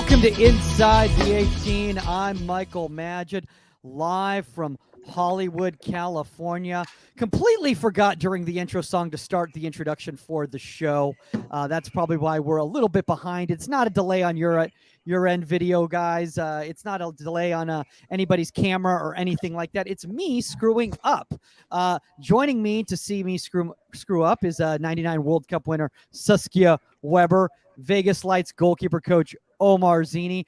Welcome to Inside the 18. I'm Michael Magid, live from Hollywood, California. Completely forgot during the intro song to start the introduction for the show. That's probably why we're a little bit behind. It's not a delay on your end video, guys. It's not a delay on anybody's camera or anything like that. It's me screwing up. Joining me to see me screw up is 99 World Cup winner Saskia Weber, Vegas Lights goalkeeper coach Omar Zini.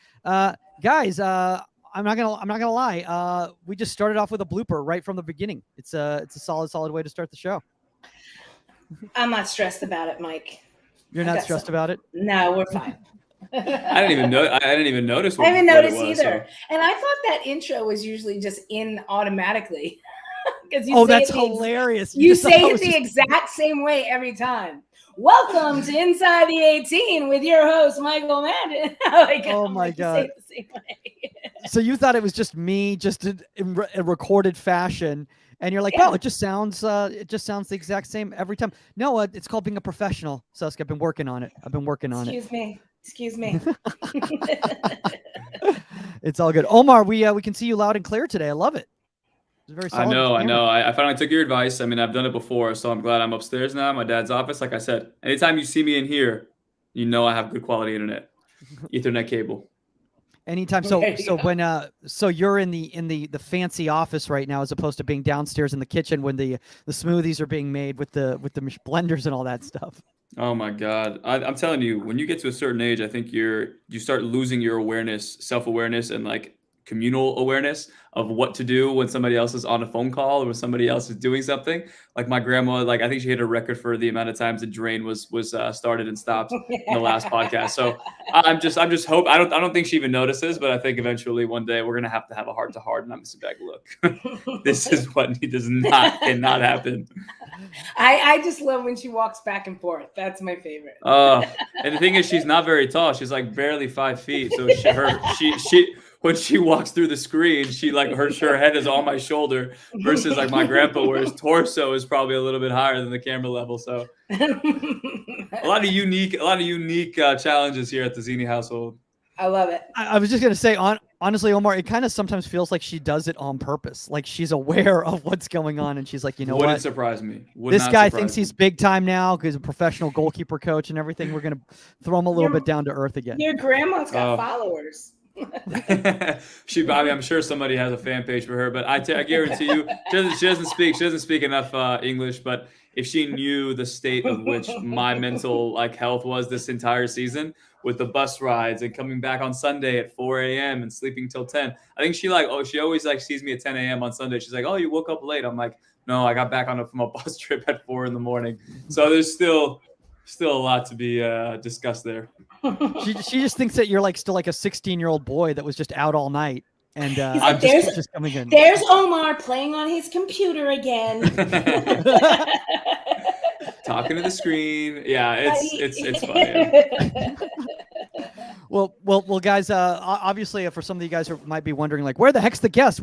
Guys, I'm not gonna lie. We just started off with a blooper right from the beginning. It's a solid way to start the show. I'm not stressed about it, Mike. You're not stressed about it? No, we're fine. I didn't even notice. I didn't notice either. So. And I thought that intro was usually just in automatically. That's hilarious. You say it the exact same way every time. Welcome to Inside the 18 with your host, Michael Madden. My God. So you thought it was just me, just in a recorded fashion. And you're like, yeah. Wow, it just sounds the exact same every time. No, it's called being a professional. Saskia, I've been working on it. Excuse me. It's all good. Omar, we can see you loud and clear today. I love it. Very solid. I know. I finally took your advice. I mean, I've done it before, so I'm glad I'm upstairs now, my dad's office. Like I said, anytime you see me in here, you know I have good quality internet, Ethernet cable. Anytime. So you're in the fancy office right now, as opposed to being downstairs in the kitchen when the smoothies are being made with the blenders and all that stuff. Oh my God. I'm telling you, when you get to a certain age, I think you start losing your awareness, self-awareness, and like communal awareness of what to do when somebody else is on a phone call or when somebody else is doing something. Like my grandma, like I think she hit a record for the amount of times the drain was started and stopped in the last podcast. So I'm just hope I don't think she even notices, but I think eventually one day we're gonna have a heart to heart and I'm just like, look, this is what cannot happen. I just love when she walks back and forth. That's my favorite. And the thing is, she's not very tall. She's like barely 5 feet. So she when she walks through the screen, she like her head is on my shoulder versus like my grandpa, where his torso is probably a little bit higher than the camera level. So a lot of unique challenges here at the Zini household. I love it. I was just gonna say, honestly, Omar, it kind of sometimes feels like she does it on purpose. Like she's aware of what's going on, and she's like, Wouldn't surprise me. This guy thinks he's big time now because he's a professional goalkeeper coach and everything. We're gonna throw him a little bit down to earth again. Your grandma's got followers. I'm sure somebody has a fan page for her, but I guarantee you, she doesn't speak enough English. But if she knew the state of which my mental health was this entire season, with the bus rides and coming back on Sunday at 4 a.m. and sleeping till 10, I think she always sees me at 10 a.m. on Sunday. She's like, "Oh, you woke up late." I'm like, "No, I got back from a bus trip at 4 a.m. So there's still a lot to be discussed there. She just thinks that you're still like a 16-year-old boy that was just out all night. And just coming in. There's Omar playing on his computer again. Talking to the screen. Yeah, it's funny. Well, guys. Obviously, for some of you guys who might be wondering, where the heck's the guest?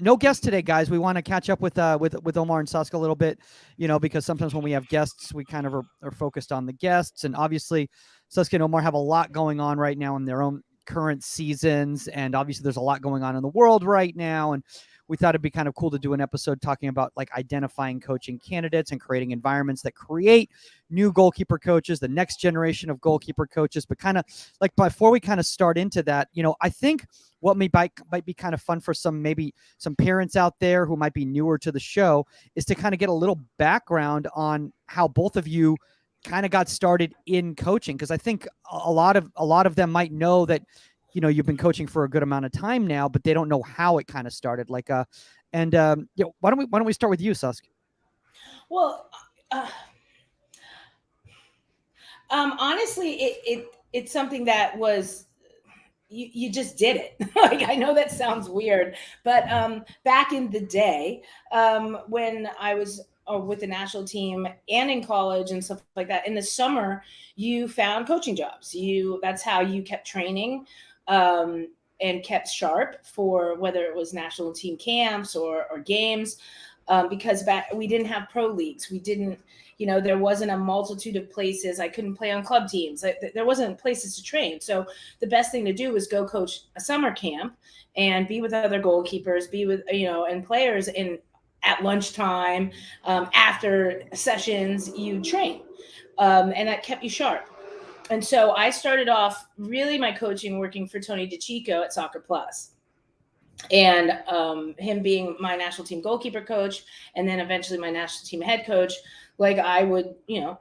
No guest today, guys. We want to catch up with Omar and Saskia a little bit, because sometimes when we have guests, we kind of are focused on the guests, and obviously, Saskia and Omar have a lot going on right now in their own current seasons, and obviously, there's a lot going on in the world right now, and we thought it'd be kind of cool to do an episode talking about identifying coaching candidates and creating environments that create new goalkeeper coaches, the next generation of goalkeeper coaches. But kind of before we kind of start into that, I think what might be kind of fun for some parents out there who might be newer to the show is to kind of get a little background on how both of you kind of got started in coaching. Because I think a lot of them might know that, you've been coaching for a good amount of time now, but they don't know how it kind of started. Why don't we start with you, Saskia? Well, honestly, it's something that was, you just did it. I know that sounds weird, but back in the day, when I was with the national team and in college and stuff like that, in the summer, you found coaching jobs. That's how you kept training. And kept sharp for whether it was national team camps or games. because we didn't have pro leagues. We didn't, there wasn't a multitude of places. I couldn't play on club teams. There wasn't places to train. So the best thing to do was go coach a summer camp and be with other goalkeepers, be with, and players at lunchtime, after sessions, you train. And that kept you sharp. And so I started off really my coaching working for Tony DeCicco at Soccer Plus. And him being my national team goalkeeper coach, and then eventually my national team head coach, like I would,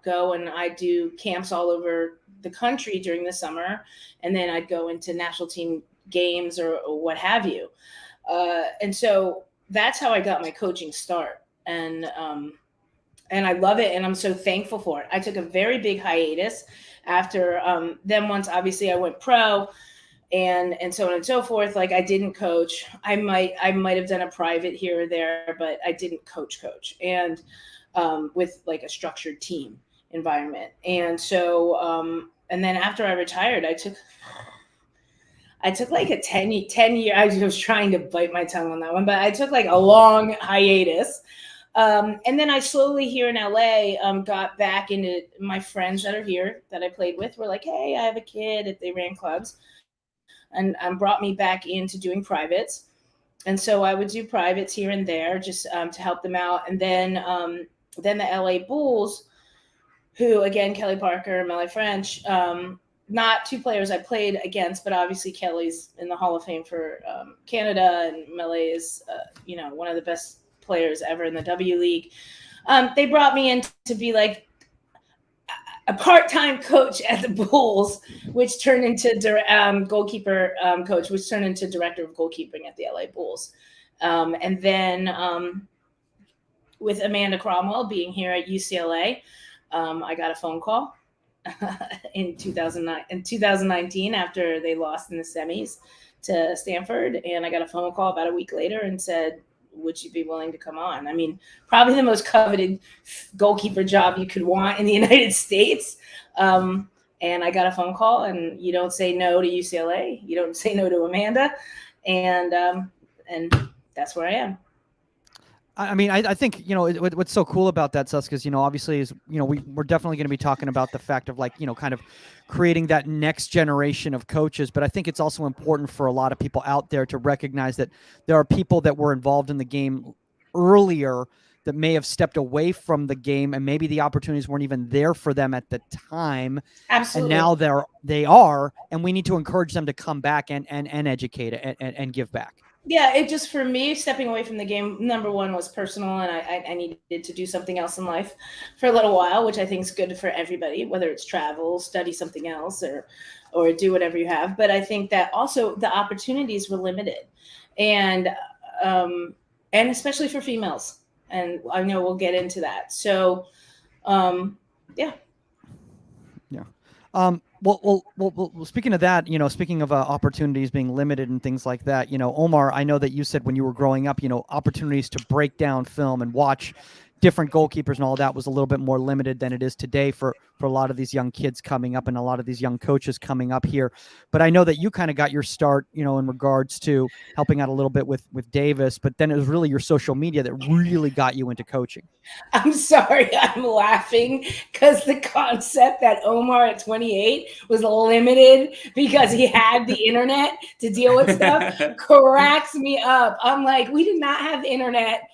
go and I'd do camps all over the country during the summer. And then I'd go into national team games or what have you. And so that's how I got my coaching start. And I love it. And I'm so thankful for it. I took a very big hiatus after then once obviously I went pro and so on and so forth. Like I didn't coach. I might have done a private here or there, but I didn't coach. And with like a structured team environment. And so and then after I retired, I took like a 10 year, I was trying to bite my tongue on that one, but I took like a long hiatus. And then I slowly here in LA got back into my friends that are here that I played with were like, hey, I have a kid if they ran clubs, and brought me back into doing privates. And so I would do privates here and there just to help them out. And then the LA Bulls, who again, Kelly Parker, Melly French, not two players I played against, but obviously Kelly's in the Hall of Fame for Canada, and Melly is, one of the best players ever in the W League. They brought me in to be like a part-time coach at the Bulls, which turned into goalkeeper coach, which turned into director of goalkeeping at the LA Bulls. And then with Amanda Cromwell being here at UCLA, I got a phone call in 2019 after they lost in the semis to Stanford. And I got a phone call about a week later and said, would you be willing to come on? I mean, probably the most coveted goalkeeper job you could want in the United States. And I got a phone call, and you don't say no to UCLA. You don't say no to Amanda. And that's where I am. I mean, I think, what's so cool about that, Suska, is, obviously is, we're definitely going to be talking about the fact of like, kind of creating that next generation of coaches. But I think it's also important for a lot of people out there to recognize that there are people that were involved in the game earlier that may have stepped away from the game, and maybe the opportunities weren't even there for them at the time. Absolutely. And now they are, and we need to encourage them to come back and educate and give back. Yeah, it just, for me, stepping away from the game, number one, was personal, and I needed to do something else in life for a little while, which I think is good for everybody, whether it's travel, study something else, or do whatever you have. But I think that also the opportunities were limited, and especially for females. And I know we'll get into that. So, yeah. Yeah. Well, speaking of that, speaking of opportunities being limited and things like that, Omar, I know that you said when you were growing up, opportunities to break down film and watch different goalkeepers and all that was a little bit more limited than it is today for a lot of these young kids coming up and a lot of these young coaches coming up here. But I know that you kind of got your start, in regards to helping out a little bit with Davis, but then it was really your social media that really got you into coaching. I'm sorry, I'm laughing because the concept that Omar at 28 was limited because he had the internet to deal with stuff cracks me up. I'm like, we did not have the internet.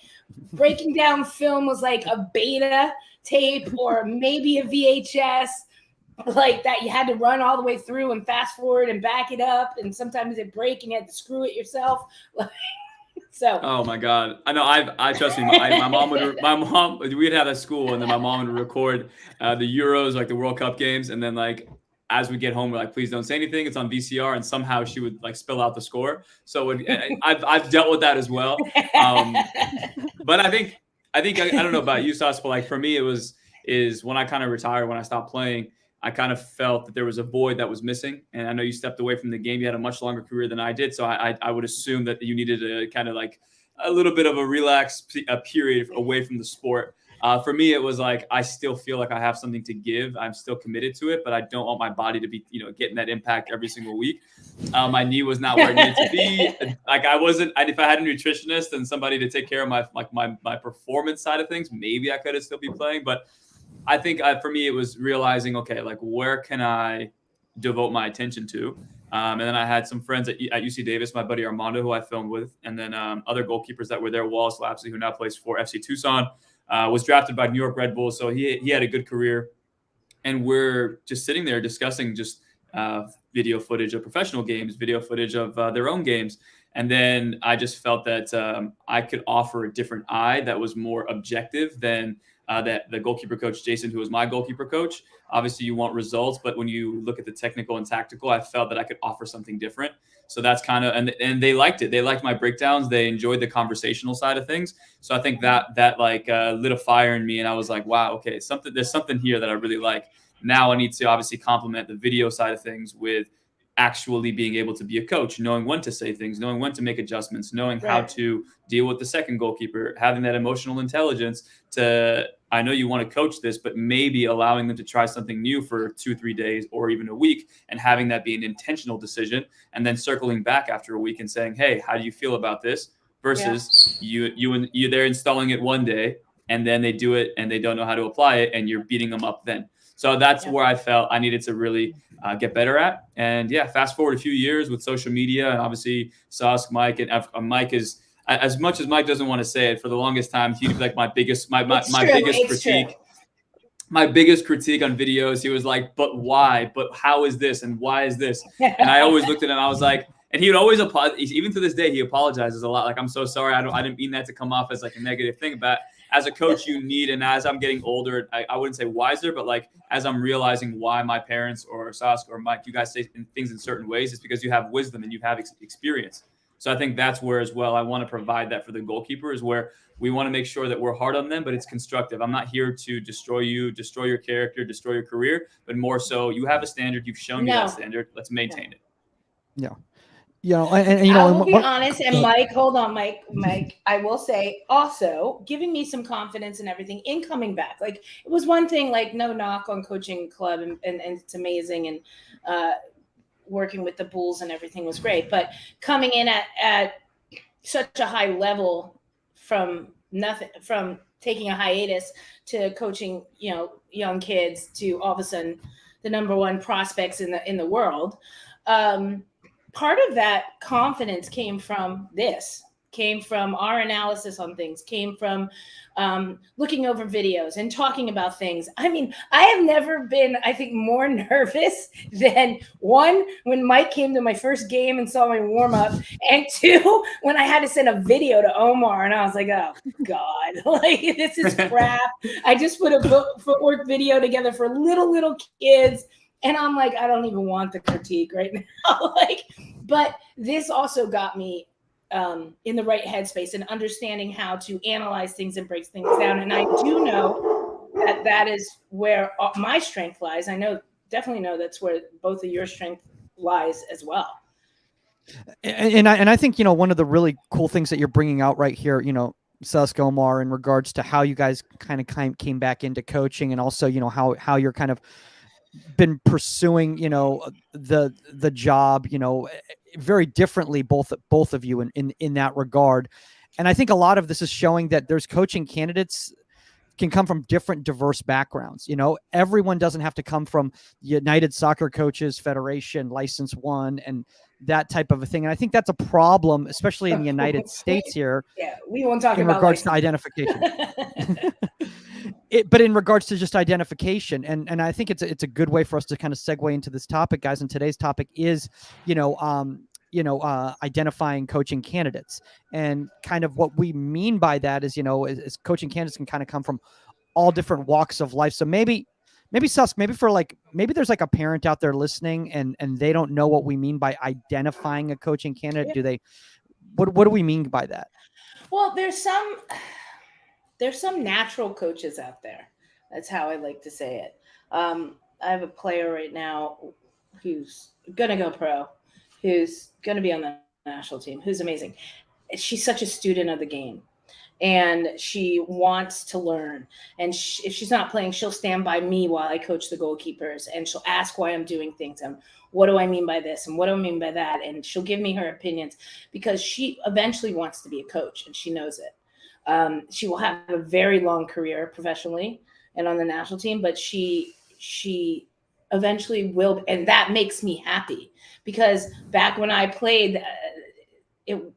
Breaking down film was like a beta tape or maybe a VHS, like that you had to run all the way through and fast forward and back it up, and sometimes it break and you had to screw it yourself. So. Oh my God! I know. I trust me. My mom. We'd have at school, and then my mom would record the Euros, like the World Cup games, and then like as we get home, we're like, please don't say anything. It's on VCR, and somehow she would like spill out the score. So I've dealt with that as well. But I think I don't know about you, Sas, but like for me, is when I kind of retired, when I stopped playing, I kind of felt that there was a void that was missing. And I know you stepped away from the game. You had a much longer career than I did. So I would assume that you needed a kind of like a little bit of a relaxed period away from the sport. For me, it was like, I still feel like I have something to give. I'm still committed to it, but I don't want my body to be, getting that impact every single week. My knee was not where it needed to be. Like if I had a nutritionist and somebody to take care of my performance side of things, maybe I could have still be playing. But I think for me, it was realizing, okay, like, where can I devote my attention to? And then I had some friends at UC Davis, my buddy Armando, who I filmed with, and then other goalkeepers that were there. Wallace Lapsley, who now plays for FC Tucson, was drafted by New York Red Bulls, so he had a good career. And we're just sitting there discussing just video footage of professional games, video footage of their own games. And then I just felt that I could offer a different eye that was more objective than that the goalkeeper coach, Jason, who was my goalkeeper coach. Obviously, you want results, but when you look at the technical and tactical, I felt that I could offer something different. So that's kind of, and they liked it. They liked my breakdowns. They enjoyed the conversational side of things. So I think that like lit a fire in me, and I was like, wow, okay, there's something here that I really like. Now I need to obviously complement the video side of things with actually being able to be a coach, knowing when to say things, knowing when to make adjustments, knowing how to deal with the second goalkeeper, having that emotional intelligence to, I know you want to coach this, but maybe allowing them to try something new for 2-3 days or even a week, and having that be an intentional decision, and then circling back after a week and saying, hey, how do you feel about this? Versus you they're installing it one day and then they do it and they don't know how to apply it, and you're beating them up then. So that's where I felt I needed to really get better at. And fast forward a few years with social media, and obviously Sask, Mike, and Mike is, as much as Mike doesn't want to say it, for the longest time, he'd be like my biggest critique. My biggest critique on videos, he was like, but why? But how is this? And why is this? And I always looked at him, I was like, and he would always apologize. Even to this day, he apologizes a lot. Like, I'm so sorry. I didn't mean that to come off as like a negative thing. But as a coach, you need, and as I'm getting older, I wouldn't say wiser, but like as I'm realizing why my parents or Sask or Mike, you guys say things in certain ways, it's because you have wisdom and you have experience. So I think that's where as well I want to provide that for the goalkeepers, where we want to make sure that we're hard on them, but it's constructive. I'm not here to destroy you, destroy your character, destroy your career, but more so you have a standard. You've shown me that standard. Let's maintain it. Yeah. And you know, I will be honest, and Mike, hold on, Mike, I will say also giving me some confidence and everything in coming back. Like, it was one thing, like, no knock on coaching club, and it's amazing, and working with the Bulls and everything was great, but coming in at such a high level from nothing, from taking a hiatus to coaching, young kids, to all of a sudden the number one prospects in the world. Part of that confidence came from our analysis on things, came from looking over videos and talking about things. I mean, I have never been, I think, more nervous than, one, when Mike came to my first game and saw my warm up, and two, when I had to send a video to Omar, and I was like, oh God, like, this is crap. I just put a footwork video together for little kids, and I'm like, I don't even want the critique right now. But this also got me in the right headspace and understanding how to analyze things and break things down. And I do know that is where my strength lies. Definitely know that's where both of your strength lies as well. And I think, one of the really cool things that you're bringing out right here, Sask, Omar, in regards to how you guys kind of came back into coaching, and also, how you're kind of been pursuing, the job, very differently, both of you in that regard. And I think a lot of this is showing that there's coaching candidates can come from different diverse backgrounds. Everyone doesn't have to come from United Soccer Coaches Federation, License 1, and that type of a thing. And I think that's a problem, especially in the United States here. Yeah, we won't talk in about regards to identification. But in regards to just identification, and I think it's a good way for us to kind of segue into this topic, guys. And today's topic is, identifying coaching candidates, and kind of what we mean by that is, is coaching candidates can kind of come from all different walks of life. So maybe Sus, maybe there's like a parent out there listening, and they don't know what we mean by identifying a coaching candidate. Do they? What do we mean by that? Well, there's some natural coaches out there. That's how I like to say it. I have a player right now who's going to go pro, who's going to be on the national team, who's amazing. She's such a student of the game. and she wants to learn. And if she's not playing, she'll stand by me while I coach the goalkeepers, and she'll ask why I'm doing things and what do I mean by this and what do I mean by that, and she'll give me her opinions because she eventually wants to be a coach and she knows it. She will have a very long career professionally and on the national team, but she eventually will, and that makes me happy because back when I played, it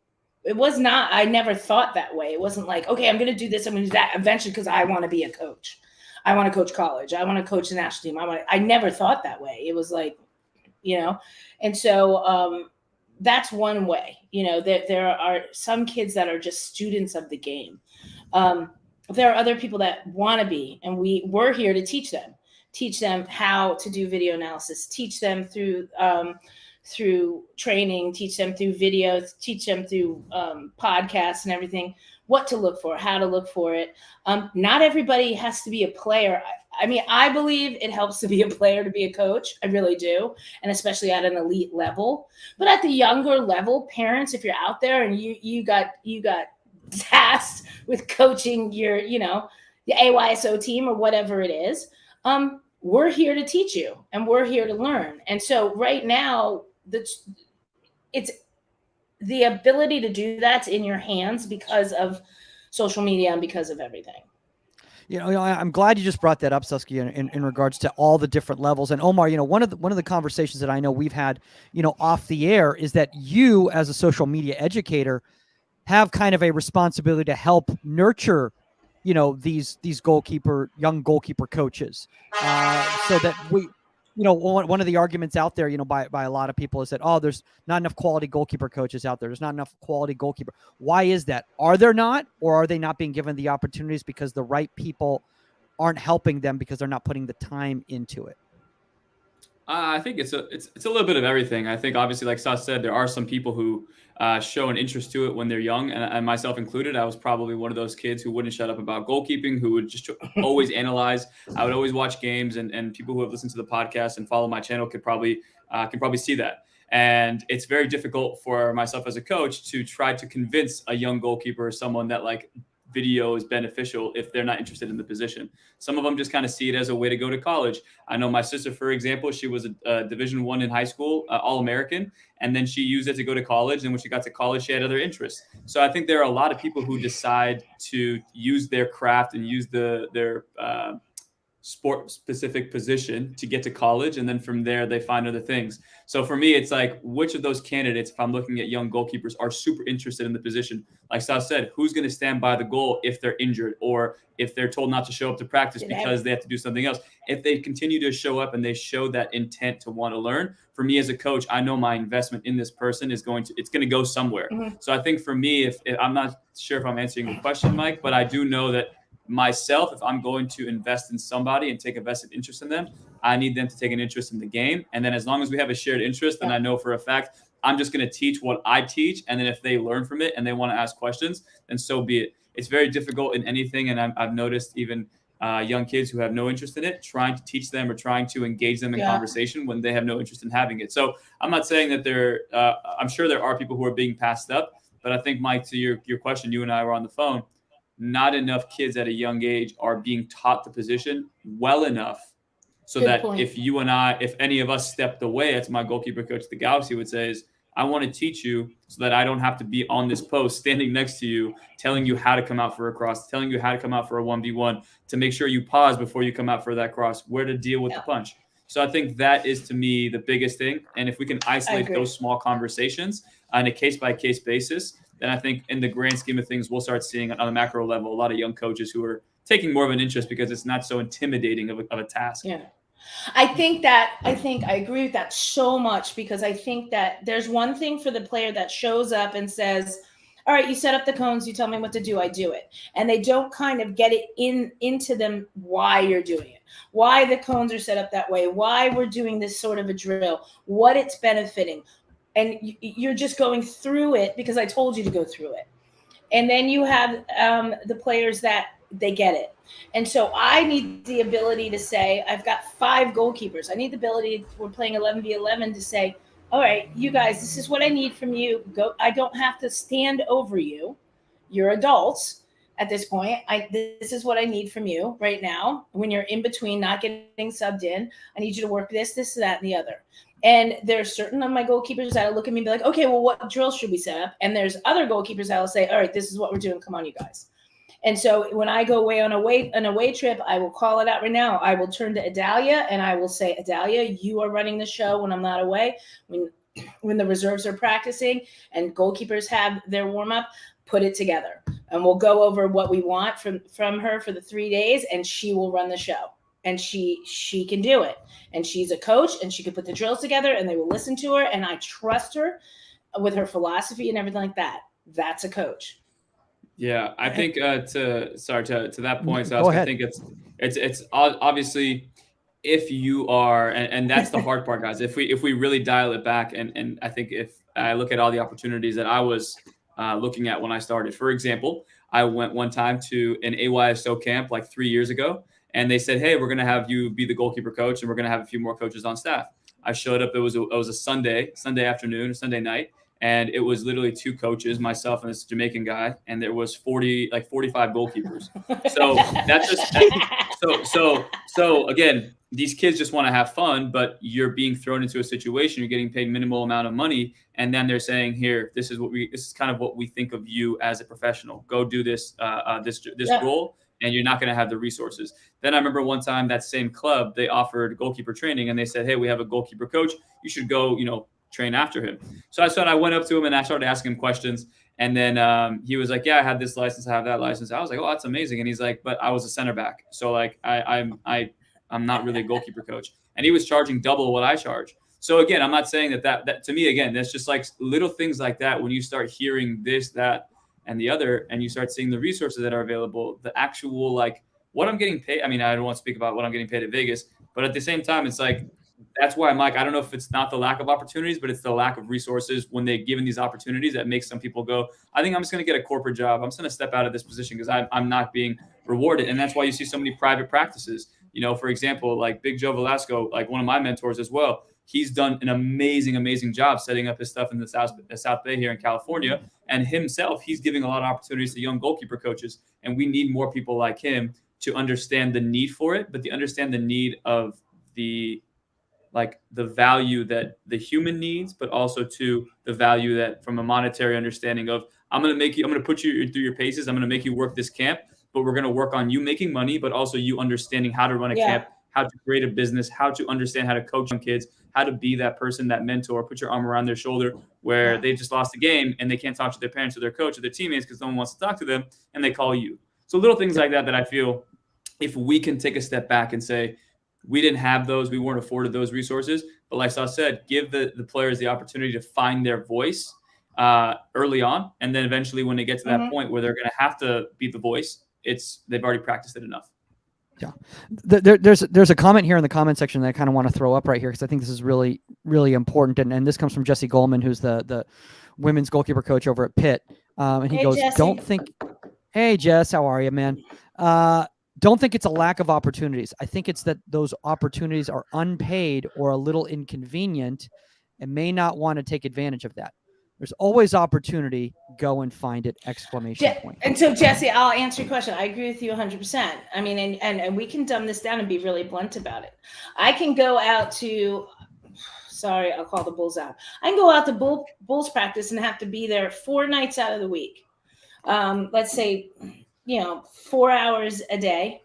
was not, I never thought that way. It wasn't like, okay, I'm going to do this, I'm going to do that eventually because I want to be a coach. I want to coach college. I want to coach the national team. I never thought that way. It was like, and so that's one way, there are some kids that are just students of the game. There are other people that want to be, and we're here to teach them how to do video analysis, teach them through training, teach them through videos, teach them through podcasts and everything, what to look for, how to look for it. Not everybody has to be a player. I mean, I believe it helps to be a player to be a coach. I really do. And especially at an elite level. But at the younger level, parents, if you're out there and you got tasked with coaching your, the AYSO team or whatever it is, we're here to teach you and we're here to learn. And so right now, it's the ability to do that's in your hands because of social media and because of everything. I'm glad you just brought that up, Saskia, in regards to all the different levels. And Omar, one of the conversations that I know we've had, off the air is that you, as a social media educator, have kind of a responsibility to help nurture, these young goalkeeper coaches, so that we. One of the arguments out there, by a lot of people is that, there's not enough quality goalkeeper coaches out there. There's not enough quality goalkeeper. Why is that? Are there not, or are they not being given the opportunities because the right people aren't helping them because they're not putting the time into it? I think it's a little bit of everything. I think obviously, like Sas said, there are some people who show an interest to it when they're young, and myself included. I was probably one of those kids who wouldn't shut up about goalkeeping, who would just always analyze. I would always watch games, and people who have listened to the podcast and follow my channel can probably see that. And it's very difficult for myself as a coach to try to convince a young goalkeeper, someone that video is beneficial if they're not interested in the position. Some of them just kind of see it as a way to go to college. I know my sister, for example, she was a Division I in high school, All-American, and then she used it to go to college. And when she got to college, she had other interests. So I think there are a lot of people who decide to use their craft and use their sport-specific position to get to college, and then from there they find other things. So for me, it's like, which of those candidates, if I'm looking at young goalkeepers, are super interested in the position? Like Sal said, who's going to stand by the goal if they're injured or if they're told not to show up to practice because they have to do something else? If they continue to show up and they show that intent to want to learn, for me as a coach, I know my investment in this person is going to go somewhere. Mm-hmm. So I think for me, if I'm not sure if I'm answering your question, Mike, but I do know that myself, if I'm going to invest in somebody and take a vested interest in them, I need them to take an interest in the game. And then as long as we have a shared interest, then I know for a fact, I'm just going to teach what I teach. And then if they learn from it and they want to ask questions, then so be it. It's very difficult in anything. And I've noticed even young kids who have no interest in it, trying to teach them or trying to engage them in conversation when they have no interest in having it. So I'm not saying that I'm sure there are people who are being passed up, but I think, Mike, to your question, you and I were on the phone, not enough kids at a young age are being taught the position well enough so Good that point. If any of us stepped away, as my goalkeeper coach at the Galaxy would say, is I want to teach you so that I don't have to be on this post standing next to you, telling you how to come out for a cross, telling you how to come out for a 1v1, to make sure you pause before you come out for that cross, where to deal with the punch. So I think that is, to me, the biggest thing. And if we can isolate those small conversations on a case-by-case basis, then I think in the grand scheme of things, we'll start seeing on a macro level a lot of young coaches who are taking more of an interest because it's not so intimidating of a task. Yeah. I think I agree with that so much, because I think that there's one thing for the player that shows up and says, all right, you set up the cones, you tell me what to do, I do it. And they don't kind of get it into them why you're doing it, why the cones are set up that way, why we're doing this sort of a drill, what it's benefiting. And you're just going through it because I told you to go through it. And then you have the players that they get it. And so I need the ability to say, I've got 5 goalkeepers. I need the ability, we're playing 11v11, to say, all right, you guys, this is what I need from you. Go. I don't have to stand over you. You're adults. at this point. This is what I need from you right now. When you're in between, not getting subbed in, I need you to work this, that, and the other. And there's certain of my goalkeepers that'll look at me and be like, okay, well, what drill should we set up? And there's other goalkeepers that'll say, all right, this is what we're doing. Come on, you guys. And so when I go away on an away trip, I will call it out right now. I will turn to Adalia and I will say, Adalia, you are running the show when I'm not away. When the reserves are practicing and goalkeepers have their warm up, put it together. And we'll go over what we want from her for the 3 days, and she will run the show. And she can do it. And she's a coach, and she can put the drills together, and they will listen to her. And I trust her with her philosophy and everything like that. That's a coach. Yeah, I think to that point, Go ahead. I think it's obviously, if you are, and that's the hard part, guys. If we really dial it back, and I think if I look at all the opportunities that I was looking at when I started, for example, I went one time to an AYSO camp like 3 years ago, and they said, hey, we're going to have you be the goalkeeper coach, and we're going to have a few more coaches on staff. I showed up. It was a Sunday afternoon, Sunday night. And it was literally 2 coaches, myself and this Jamaican guy, and there was 45 goalkeepers. So that's just so again, these kids just want to have fun, but you're being thrown into a situation, you're getting paid minimal amount of money, and then they're saying, here, this is kind of what we think of you as a professional. Go do this role, and you're not going to have the resources. Then I remember one time that same club, they offered goalkeeper training, and they said, hey, we have a goalkeeper coach. You should go, train after him. So I went up to him and I started asking him questions. And then he was like, yeah, I had this license, I have that license. I was like, oh, that's amazing. And he's like, but I was a center back. So like, I'm not really a goalkeeper coach. And he was charging double what I charge. So again, I'm not saying that to me, again, that's just like little things like that. When you start hearing this, that, and the other, and you start seeing the resources that are available, the actual, like what I'm getting paid. I mean, I don't want to speak about what I'm getting paid at Vegas, but at the same time, it's like, that's why I'm like, I don't know if it's not the lack of opportunities, but it's the lack of resources when they're given these opportunities that makes some people go, I think I'm just going to get a corporate job. I'm just going to step out of this position because I'm not being rewarded. And that's why you see so many private practices. For example, like Big Joe Velasco, like one of my mentors as well, he's done an amazing job setting up his stuff in the South Bay here in California. And himself, he's giving a lot of opportunities to young goalkeeper coaches. And we need more people like him to understand the need for it, but to understand the need of the value that the human needs, but also to the value that from a monetary understanding of, I'm going to put you through your paces. I'm going to make you work this camp, but we're going to work on you making money, but also you understanding how to run a camp, how to create a business, how to understand how to coach young kids, how to be that person, that mentor, put your arm around their shoulder where they just lost a game and they can't talk to their parents or their coach or their teammates because no one wants to talk to them and they call you. So little things like that I feel if we can take a step back and say, we didn't have those. We weren't afforded those resources. But like Sal said, give the players the opportunity to find their voice early on. And then eventually when they get to that point where they're going to have to be the voice, they've already practiced it enough. Yeah. There's a comment here in the comment section that I kind of want to throw up right here because I think this is really, really important. And this comes from Jesse Goldman, who's the women's goalkeeper coach over at Pitt. And he goes, Jesse. Hey, Jess, how are you, man? Don't think it's a lack of opportunities. I think it's that those opportunities are unpaid or a little inconvenient and may not want to take advantage of that. There's always opportunity. Go and find it, ! And so, Jesse, I'll answer your question. I agree with you 100%. I mean, and we can dumb this down and be really blunt about it. I can go out to, sorry, I'll call the Bulls out. I can go out to Bulls practice and have to be there 4 nights out of the week. Let's say, 4 hours a day,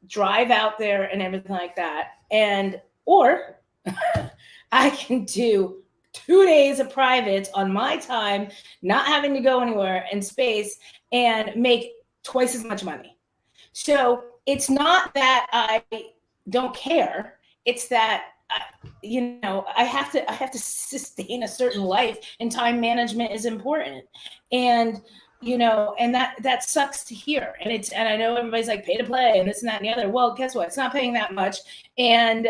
drive out there and everything like that. Or I can do 2 days of privates on my time, not having to go anywhere in space and make twice as much money. So it's not that I don't care. It's that, I have to sustain a certain life and time management is important. And and that sucks to hear. And I know everybody's like pay to play and this and that and the other. Well, guess what? It's not paying that much. And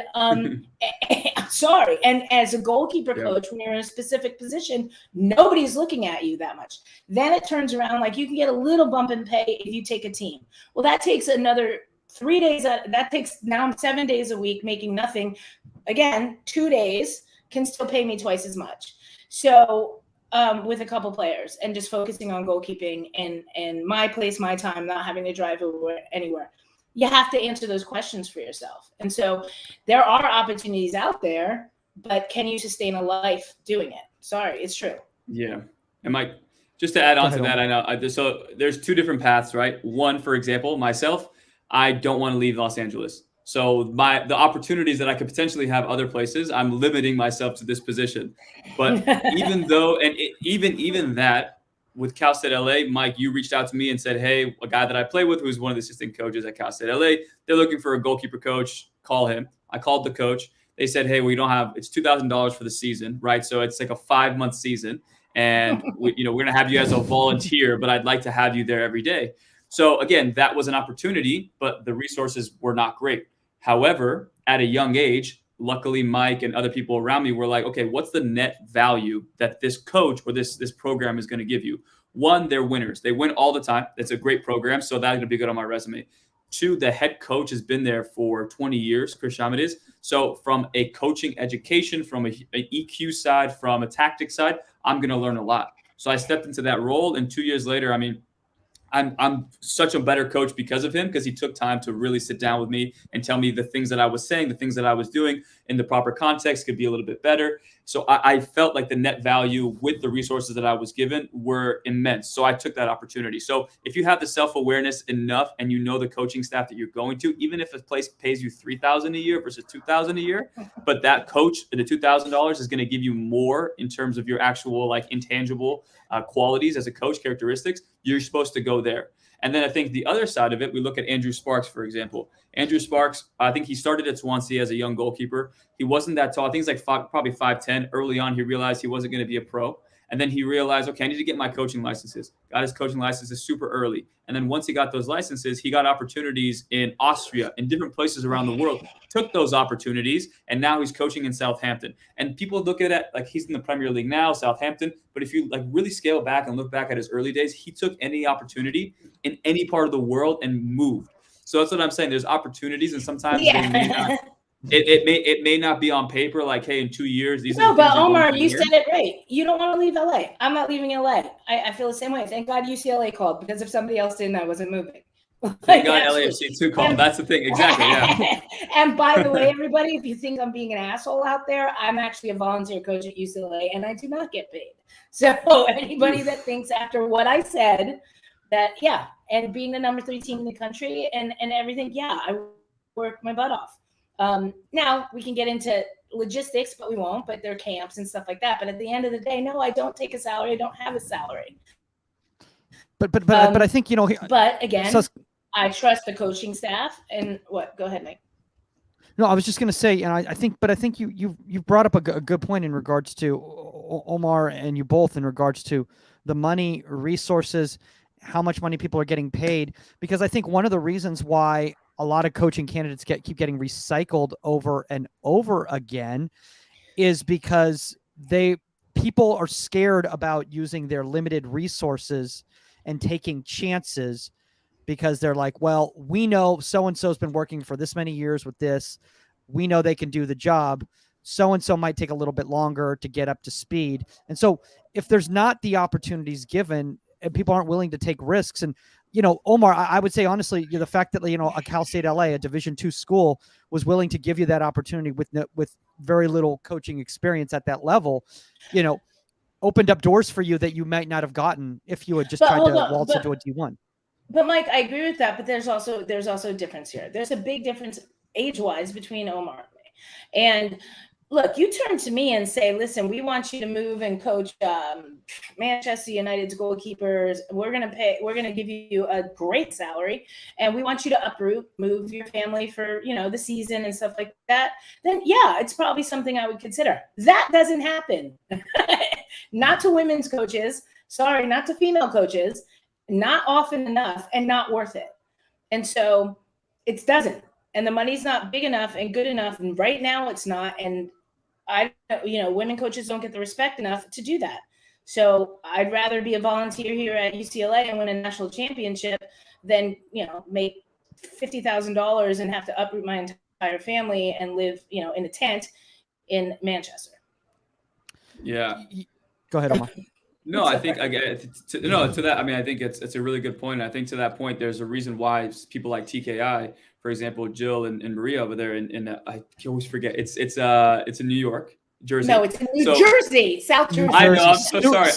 sorry. And as a goalkeeper coach, when you're in a specific position, nobody's looking at you that much. Then it turns around like you can get a little bump in pay if you take a team. Well, that takes another 3 days. That takes now 7 days a week making nothing. Again, 2 days can still pay me twice as much. So with a couple players and just focusing on goalkeeping and my place, my time, not having to drive anywhere. You have to answer those questions for yourself. And so there are opportunities out there, but can you sustain a life doing it? Sorry, it's true. Yeah. And Mike, just to add on to that, I know, so there's two different paths, right? One, for example, myself, I don't want to leave Los Angeles. So the opportunities that I could potentially have other places, I'm limiting myself to this position. But even though, and even that, with Cal State LA, Mike, you reached out to me and said, hey, a guy that I play with who's one of the assistant coaches at Cal State LA, they're looking for a goalkeeper coach. Call him. I called the coach. They said, hey, we don't have, it's $2,000 for the season, right? So it's like a 5-month season. And we're going to have you as a volunteer, but I'd like to have you there every day. So again, that was an opportunity, but the resources were not great. However, at a young age, luckily Mike and other people around me were like, okay, what's the net value that this coach or this program is going to give you? One, they're winners. They win all the time. That's a great program. So that's going to be good on my resume. Two, the head coach has been there for 20 years, Chris Shamet is. So from a coaching education, from an EQ side, from a tactic side, I'm going to learn a lot. So I stepped into that role. And 2 years later, I mean, I'm such a better coach because of him, because he took time to really sit down with me and tell me the things that I was saying, the things that I was doing in the proper context could be a little bit better. So I felt like the net value with the resources that I was given were immense. So I took that opportunity. So if you have the self-awareness enough and you know the coaching staff that you're going to, even if a place pays you $3,000 a year versus $2,000 a year, but that coach, the $2,000 is going to give you more in terms of your actual like intangible qualities as a coach, characteristics, you're supposed to go there. And then I think the other side of it, we look at Andrew Sparks, for example. Andrew Sparks, I think he started at Swansea as a young goalkeeper. He wasn't that tall. I think he's like probably 5'10". Early on, he realized he wasn't going to be a pro. And then he realized, okay, I need to get my coaching licenses. Got his coaching licenses super early. And then once he got those licenses, he got opportunities in Austria and different places around the world, took those opportunities, and now he's coaching in Southampton. And people look at it like he's in the Premier League now, Southampton. But if you like really scale back and look back at his early days, he took any opportunity in any part of the world and moved. So that's what I'm saying. There's opportunities, and sometimes they may not. It may not be on paper like, hey, in 2 years, these are the but things Omar, you said it right. You don't want to leave LA. I'm not leaving LA. I feel the same way. Thank God UCLA called, because if somebody else didn't, I wasn't moving. Thank God LAFC too called. That's the thing. Exactly. Yeah. And by the way, everybody, if you think I'm being an asshole out there, I'm actually a volunteer coach at UCLA, and I do not get paid. So anybody that thinks after what I said that, yeah, and being the number 3 team in the country and everything, yeah, I work my butt off. Now we can get into logistics, but we won't. But there are camps and stuff like that. But at the end of the day, no, I don't take a salary. I don't have a salary. But I think, you know. But again, I trust the coaching staff. And what? Go ahead, Mike. No, I was just going to say, and I think you brought up a good point in regards to Omar and you both in regards to the money, resources, how much money people are getting paid. Because I think one of the reasons why a lot of coaching candidates keep getting recycled over and over again is because people are scared about using their limited resources and taking chances, because they're like, well, we know so-and-so's been working for this many years with this. We know they can do the job. So-and-so might take a little bit longer to get up to speed. And so if there's not the opportunities given and people aren't willing to take risks, and you know, Omar, I would say honestly, the fact that, you know, a Cal State LA, a Division II school, was willing to give you that opportunity with very little coaching experience at that level, you know, opened up doors for you that you might not have gotten if you had just tried to waltz into a D1. But Mike, I agree with that. But there's also a difference here. There's a big difference age-wise between Omar and me. And look, you turn to me and say, listen, we want you to move and coach Manchester United's goalkeepers. We're going to give you a great salary, and we want you to uproot, move your family for, you know, the season and stuff like that. Then yeah, it's probably something I would consider. That doesn't happen. Not to women's coaches. Sorry, not to female coaches. Not often enough, and not worth it. And so it doesn't. And the money's not big enough and good enough. And right now it's not. And women coaches don't get the respect enough to do that. So I'd rather be a volunteer here at UCLA and win a national championship than, you know, make $50,000 and have to uproot my entire family and live, you know, in a tent in Manchester. Yeah. Go ahead, Omar. No, I think again, to that. I mean, I think it's a really good point. I think to that point, there's a reason why people like TKI, for example, Jill and Maria over there, and I always forget. It's in New York, Jersey. No, it's in New So Jersey, South New Jersey. I know. Jersey. I'm so sorry.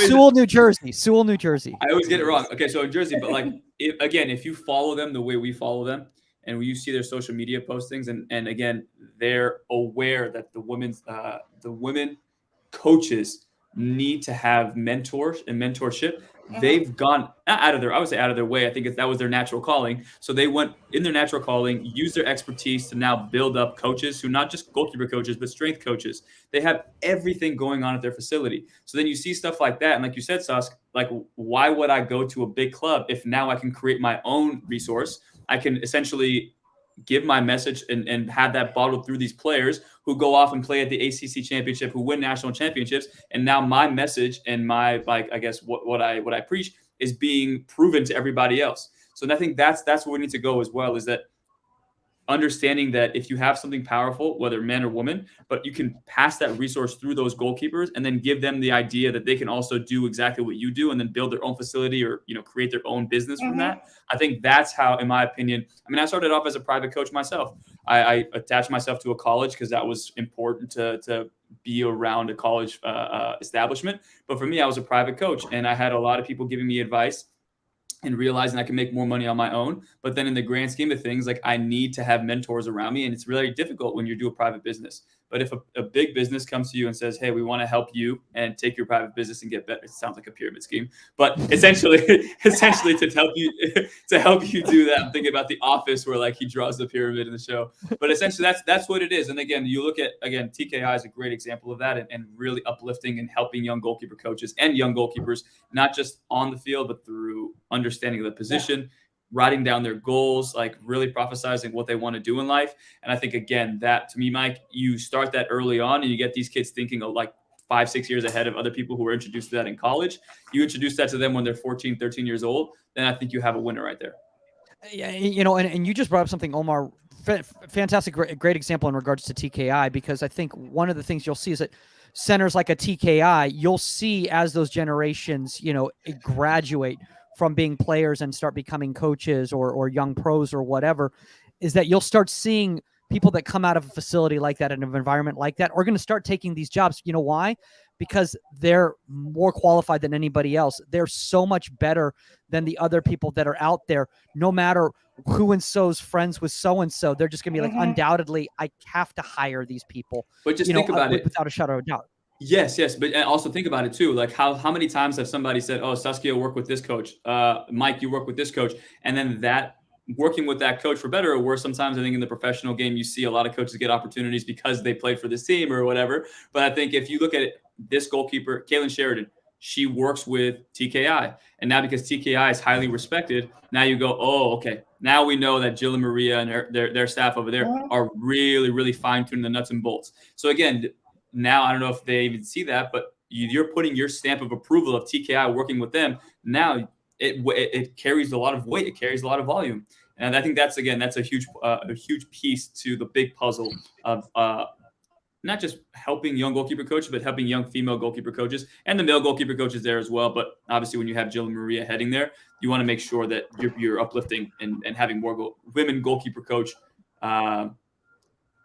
Sewell, New Jersey. Sewell, New Jersey. I always get it wrong. Okay, so in Jersey, but like if you follow them the way we follow them, and you see their social media postings, and again, they're aware that the women coaches need to have mentors and mentorship. They've gone out of their, I would say out of their way. I think that was their natural calling. So they went in their natural calling, use their expertise to now build up coaches who not just goalkeeper coaches, but strength coaches. They have everything going on at their facility. So then you see stuff like that. And like you said, Sask, like, why would I go to a big club if now I can create my own resource? I can essentially give my message and have that bottled through these players who go off and play at the ACC championship, who win national championships. And now my message and my, like, I guess what I preach is being proven to everybody else. So I think that's where we need to go as well, is that understanding that if you have something powerful, whether man or woman, but you can pass that resource through those goalkeepers and then give them the idea that they can also do exactly what you do and then build their own facility or, create their own business from that. I think that's how, in my opinion, I mean, I started off as a private coach myself. I attached myself to a college because that was important to be around a college establishment. But for me, I was a private coach and I had a lot of people giving me advice and realizing I can make more money on my own. But then in the grand scheme of things, like, I need to have mentors around me. And it's really difficult when you do a private business. But if a big business comes to you and says, hey, we want to help you and take your private business and get better, it sounds like a pyramid scheme, but essentially to help you do that. I'm thinking about The Office where, like, he draws the pyramid in the show, but essentially that's what it is. And again, you look at, TKI is a great example of that, and really uplifting and helping young goalkeeper coaches and young goalkeepers, not just on the field, but through understanding the position, writing down their goals, like really prophesizing what they want to do in life. And I think, again, that to me, Mike, you start that early on and you get these kids thinking of like 5-6 years ahead of other people who were introduced to that in college. You introduce that to them when they're 14, 13 years old, then I think you have a winner right there. Yeah, and you just brought up something, Omar, fantastic, great example in regards to TKI, because I think one of the things you'll see is that centers like a TKI, you'll see as those generations, graduate from being players and start becoming coaches or young pros or whatever, is that you'll start seeing people that come out of a facility like that, in an environment like that, are going to start taking these jobs. You know why? Because they're more qualified than anybody else. They're so much better than the other people that are out there. No matter who and so's friends with so-and-so, they're just going to be like, undoubtedly, I have to hire these people. But just think about it. Without a shadow of a doubt. Yes. But also think about it too. Like, how many times have somebody said, oh, Saskia, work with this coach. Mike, you work with this coach. And then that working with that coach, for better or worse, sometimes I think in the professional game, you see a lot of coaches get opportunities because they played for this team or whatever. But I think if you look at it, this goalkeeper, Kaylin Sheridan, she works with TKI. And now because TKI is highly respected, now you go, oh, okay. Now we know that Jill and Maria and their staff over there are really, really fine-tuning the nuts and bolts. So again, now I don't know if they even see that, but you're putting your stamp of approval of TKI working with them. Now it carries a lot of weight. It carries a lot of volume. And I think that's a huge piece to the big puzzle of not just helping young goalkeeper coaches, but helping young female goalkeeper coaches and the male goalkeeper coaches there as well. But obviously when you have Jill and Maria heading there, you want to make sure that you're uplifting and having more women goalkeeper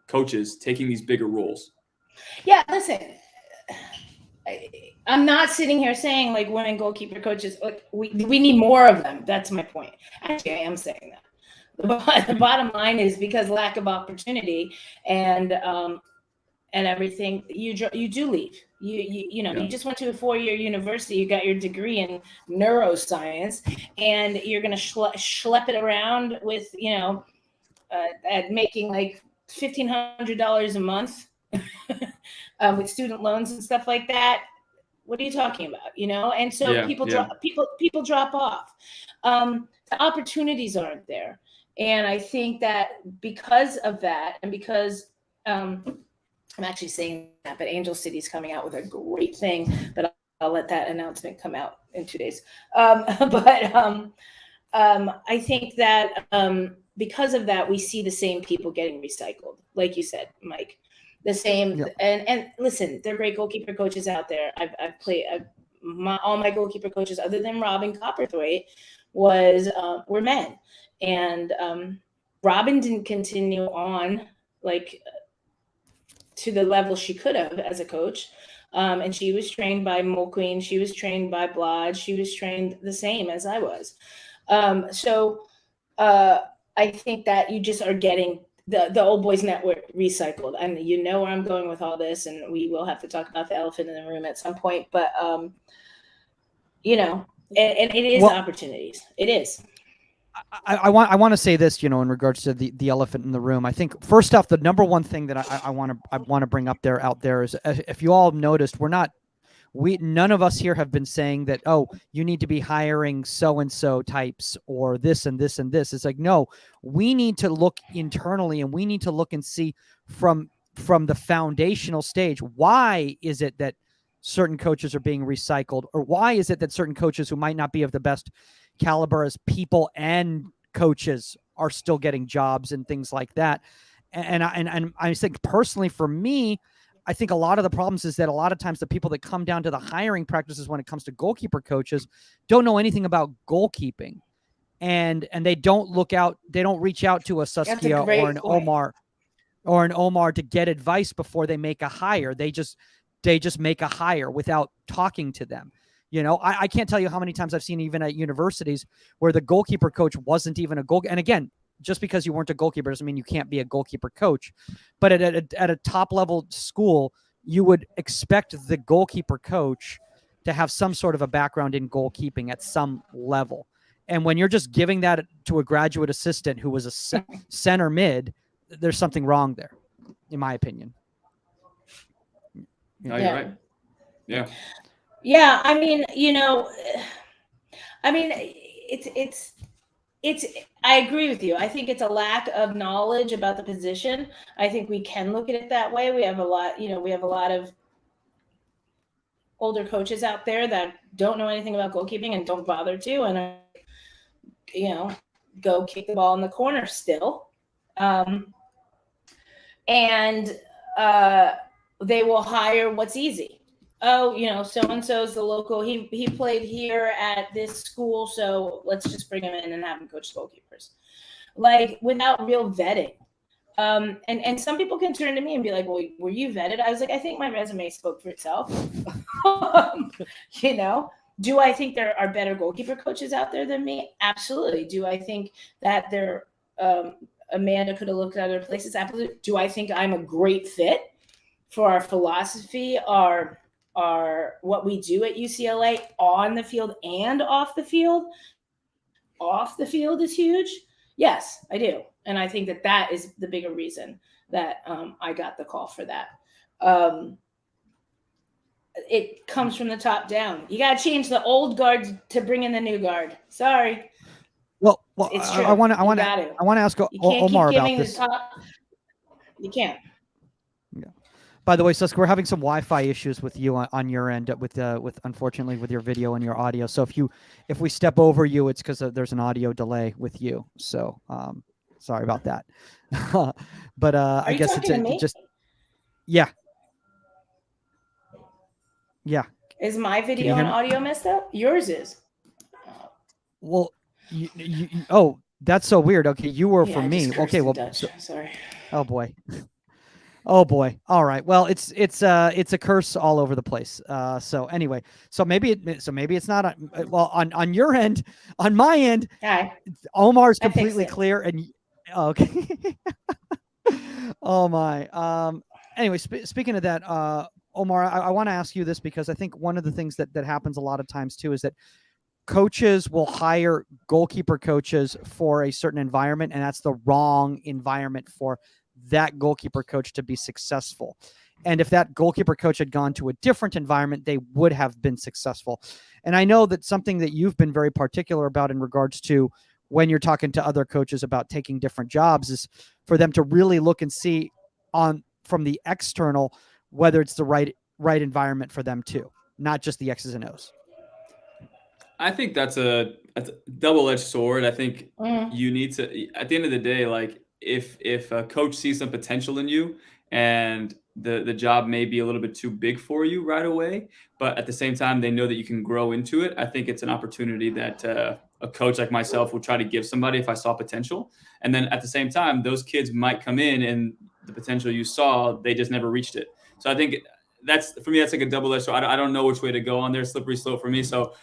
coaches taking these bigger roles. Yeah, listen, I'm not sitting here saying like women goalkeeper coaches, like we need more of them. That's my point. Actually, I am saying that. The bottom line is because lack of opportunity and everything, you do leave. You just went to a 4-year university, you got your degree in neuroscience, and you're going to schlep it around with, at making like $1,500 a month with student loans and stuff like that. What are you talking about? And so people drop off. The opportunities aren't there. And I think that because of that, and because I'm actually saying that, but Angel City's coming out with a great thing, but I'll let that announcement come out in 2 days. I think that because of that, we see the same people getting recycled, like you said, Mike. The same, and listen, they're great goalkeeper coaches out there. all my goalkeeper coaches, other than Robin Copperthwaite, were men. And Robin didn't continue on like to the level she could have as a coach. And she was trained by Mulqueen. She was trained by Blodge. She was trained the same as I was. So I think that you just are getting the old boys network recycled. And you know where I'm going with all this, and we will have to talk about the elephant in the room at some point. But, you know, and it is opportunities. It is. I want to say this, you know, in regards to the elephant in the room. I think first off, the number one thing that I want to bring up out there is, if you all noticed, none of us here have been saying that, oh, you need to be hiring so-and-so types or this and this and this. It's like, no, we need to look internally, and we need to look and see from the foundational stage, why is it that certain coaches are being recycled, or why is it that certain coaches who might not be of the best caliber as people and coaches are still getting jobs and things like that. And I think personally, for me, I think a lot of the problems is that a lot of times the people that come down to the hiring practices when it comes to goalkeeper coaches don't know anything about goalkeeping, and they don't reach out to a Saskia or an Omar to get advice before they make a hire. They just make a hire without talking to them. You know, I can't tell you how many times I've seen, even at universities, where the goalkeeper coach wasn't even a goal. And again, just because you weren't a goalkeeper doesn't mean you can't be a goalkeeper coach. But at a top level school, you would expect the goalkeeper coach to have some sort of a background in goalkeeping at some level. And when you're just giving that to a graduate assistant who was a center mid, there's something wrong there, in my opinion. No, you're right. Yeah. Yeah, I mean, you know, it's I agree with you. I think it's a lack of knowledge about the position. I think we can look at it that way. We have a lot of older coaches out there that don't know anything about goalkeeping and don't bother to, and you know, go kick the ball in the corner still. And they will hire what's easy. Oh, you know, so-and-so's the local, he played here at this school, so let's just bring him in and have him coach goalkeepers. Like, without real vetting. And some people can turn to me and be like, well, were you vetted? I was like, I think my resume spoke for itself. You know, do I think there are better goalkeeper coaches out there than me? Absolutely. Do I think that Amanda could have looked at other places? Absolutely. Do I think I'm a great fit for our philosophy, our what we do at UCLA on the field and off the field? Off the field is huge. Yes, I do. And I think that is the bigger reason that I got the call for that. It comes from the top down. You got to change the old guard to bring in the new guard. Sorry. Well, it's true. I want to ask Omar about this. You can't. Yeah. By the way, Suska, we're having some Wi-Fi issues with you on your end, with unfortunately with your video and your audio. So if we step over you, it's because there's an audio delay with you. So sorry about that. But I guess it's just yeah. Is my video and audio messed up? Yours is. Well, oh, that's so weird. Okay, you were for me. Okay, well, sorry. Oh boy. Oh boy. All right. Well, it's a curse all over the place. So anyway, so maybe it's not on your end. On my end, Omar's completely clear. And okay. Oh my. Anyway, speaking of that, Omar, I want to ask you this, because I think one of the things that happens a lot of times too is that coaches will hire goalkeeper coaches for a certain environment, and that's the wrong environment for that goalkeeper coach to be successful. And if that goalkeeper coach had gone to a different environment, they would have been successful. And I know that something that you've been very particular about in regards to when you're talking to other coaches about taking different jobs is for them to really look and see from the external whether it's the right environment for them too, not just the X's and O's. I think that's a double-edged sword. I think you need to, at the end of the day, like if a coach sees some potential in you and the job may be a little bit too big for you right away, but at the same time, they know that you can grow into it. I think it's an opportunity that a coach like myself would try to give somebody if I saw potential. And then at the same time, those kids might come in and the potential you saw, they just never reached it. So I think that's, for me, that's like a double-edged sword. I don't know which way to go on there. Slippery slope for me. So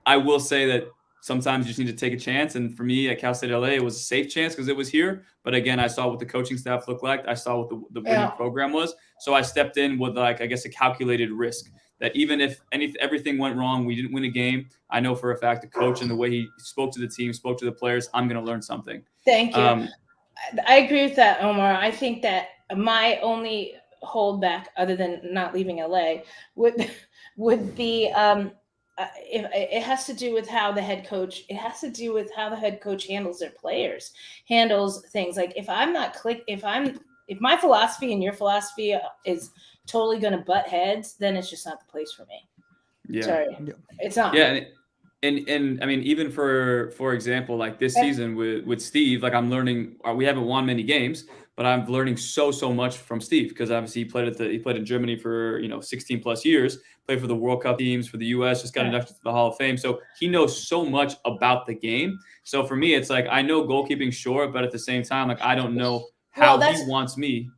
I will say that sometimes you just need to take a chance. And for me at Cal State LA, it was a safe chance because it was here. But again, I saw what the coaching staff looked like. I saw what the winning program was. So I stepped in with, like, I guess, a calculated risk that even if everything went wrong, we didn't win a game, I know for a fact the coach and the way he spoke to the team, spoke to the players, I'm going to learn something. Thank you. I agree with that, Omar. I think that my only holdback, other than not leaving LA, would be if it has to do with how the head coach. It has to do with how the head coach handles their players, handles things. Like if my philosophy and your philosophy is totally going to butt heads, then it's just not the place for me. Yeah. Sorry, it's not. Yeah. And I mean, even for example, like this season with Steve, like I'm learning, we haven't won many games, but I'm learning so much from Steve because obviously he played in Germany for 16 plus years, played for the World Cup teams for the US, just got inducted to the Hall of Fame. So he knows so much about the game. So for me, it's like I know goalkeeping, sure, but at the same time, like I don't know how he wants me.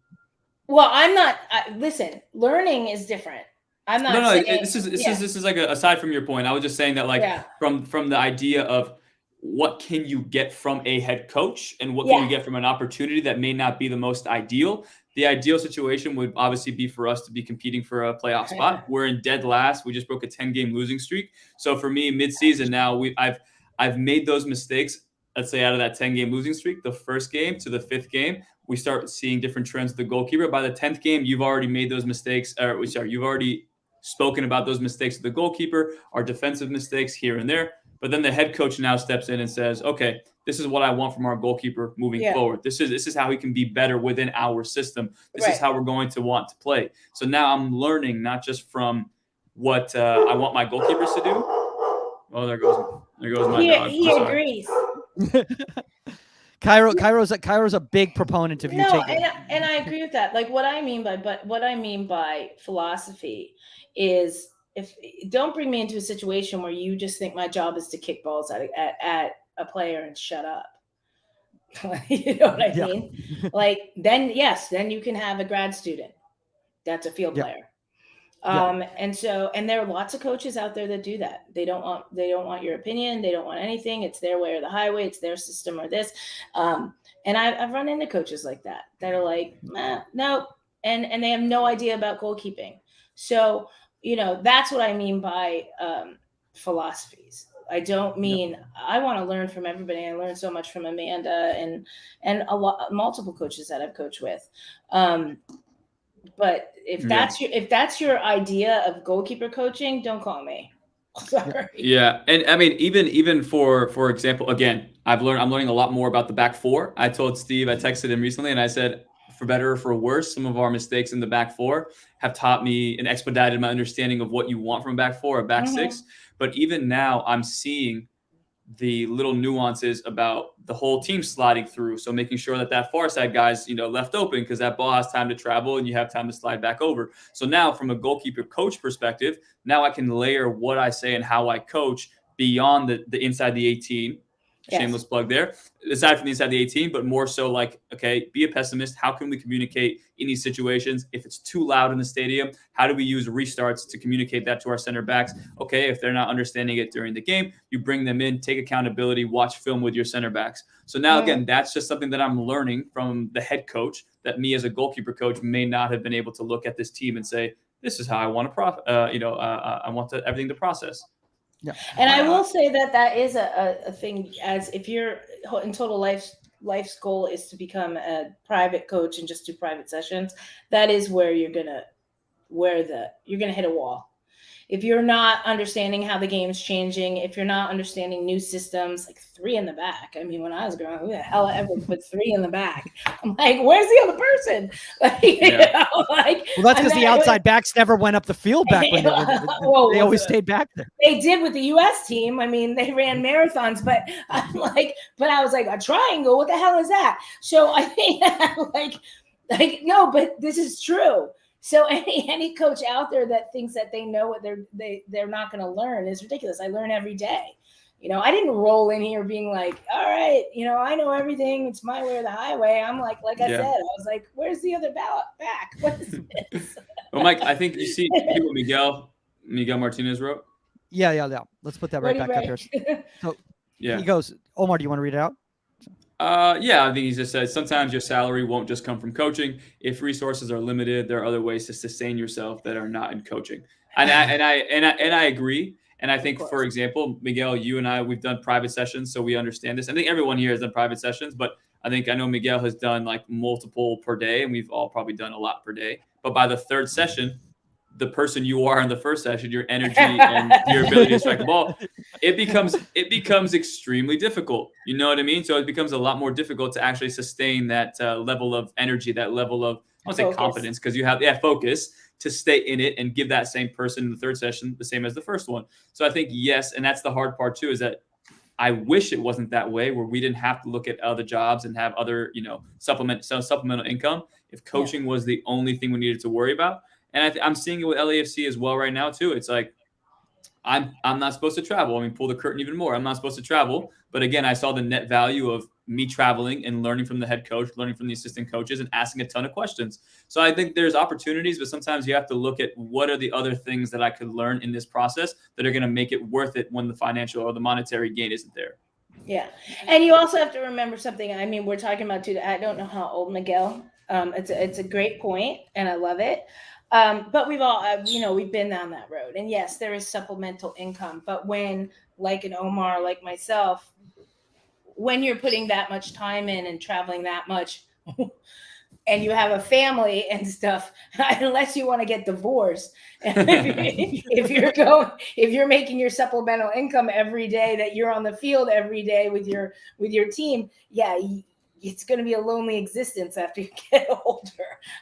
Well, I'm not. Listen, learning is different. I'm not. No. This is like aside from your point. I was just saying that, like, from the idea of what can you get from a head coach and what can you get from an opportunity that may not be the most ideal. The ideal situation would obviously be for us to be competing for a playoff spot. We're in dead last. We just broke a 10-game losing streak. So for me, mid-season now, I've made those mistakes. Let's say out of that 10-game losing streak, the first game to the 5th game, we start seeing different trends with the goalkeeper. By the 10th game, you've already made those mistakes. You've already spoken about those mistakes of the goalkeeper, our defensive mistakes here and there. But then the head coach now steps in and says, okay, this is what I want from our goalkeeper moving forward. This is how he can be better within our system. This is how we're going to want to play. So now I'm learning not just from what I want my goalkeepers to do. Oh, there goes my dog. He agrees. Cairo's a big proponent of you taking. And I agree with that. Like what I mean by philosophy is, don't bring me into a situation where you just think my job is to kick balls at a player and shut up. You know what I mean? Like then you can have a grad student that's a field player. And there are lots of coaches out there that do that. They don't want your opinion. They don't want anything. It's their way or the highway. It's their system or this. And I've run into coaches like that are like, no. And they have no idea about goalkeeping. So, that's what I mean by philosophies. I don't mean I want to learn from everybody. I learned so much from Amanda and multiple coaches that I've coached with. But if that's your idea of goalkeeper coaching, don't call me. Sorry. Yeah, and I mean, even for example, again, I'm learning a lot more about the back four. I told Steve, I texted him recently, and I said, for better or for worse, some of our mistakes in the back four have taught me and expedited my understanding of what you want from a back four or back six. But even now, I'm seeing the little nuances about the whole team sliding through. So making sure that far side guy's, left open because that ball has time to travel and you have time to slide back over. So now from a goalkeeper coach perspective, now I can layer what I say and how I coach beyond the inside the 18. Shameless plug there. Aside from the inside the 18, but more so like, okay, be a pessimist. How can we communicate in these situations? If it's too loud in the stadium, how do we use restarts to communicate that to our center backs? Okay, if they're not understanding it during the game, you bring them in, take accountability, watch film with your center backs. So now, again, that's just something that I'm learning from the head coach that me as a goalkeeper coach may not have been able to look at this team and say, this is how I want to I want everything to process. Yeah. And I will say that is a thing, as if you're in total life's goal is to become a private coach and just do private sessions, that is where you're going to hit a wall. If you're not understanding how the game's changing, if you're not understanding new systems, like 3 in the back. I mean, when I was growing up, who the hell ever put 3 in the back? I'm like, where's the other person? Well, that's because the outside backs never went up the field back when they always stayed back there. They did with the U.S. team. I mean, they ran marathons, but I was like, a triangle? What the hell is that? So I think no, but this is true. So any coach out there that thinks that they know what they're not going to learn is ridiculous. I learn every day. I didn't roll in here being like, all right, I know everything. It's my way or the highway. I'm like I said, I was like, where's the other ballot back? What is this? Well, Mike, I think you see what Miguel Martinez wrote. Yeah. Let's put that right back up here. So he goes, Omar, do you want to read it out? Yeah, I think he just says sometimes your salary won't just come from coaching. If resources are limited, there are other ways to sustain yourself that are not in coaching. And I agree. And I think, for example, Miguel, you and I, we've done private sessions, so we understand this. I think everyone here has done private sessions, but I know Miguel has done like multiple per day, and we've all probably done a lot per day. But by the third session, the person you are in the first session, your energy and your ability to strike the ball, it becomes extremely difficult. You know what I mean? So it becomes a lot more difficult to actually sustain that level of energy, that level of, I won't say confidence, because you have focus to stay in it and give that same person in the third session the same as the first one. So I think, yes, and that's the hard part too, is that I wish it wasn't that way, where we didn't have to look at other jobs and have other, supplemental income. If coaching was the only thing we needed to worry about. And I'm seeing it with LAFC as well right now too. It's like, I'm not supposed to travel. I mean, pull the curtain even more. I'm not supposed to travel. But again, I saw the net value of me traveling and learning from the head coach, learning from the assistant coaches, and asking a ton of questions. So I think there's opportunities, but sometimes you have to look at what are the other things that I could learn in this process that are going to make it worth it when the financial or the monetary gain isn't there. Yeah. And you also have to remember something. I mean, we're talking about too, I don't know how old Miguel, it's a great point and I love it. But we've all, we've been down that road, and yes, there is supplemental income, but when, like an Omar, like myself, when you're putting that much time in and traveling that much and you have a family and stuff, unless you want to get divorced, if you're making your supplemental income every day, that you're on the field every day with your team, it's going to be a lonely existence after you get older.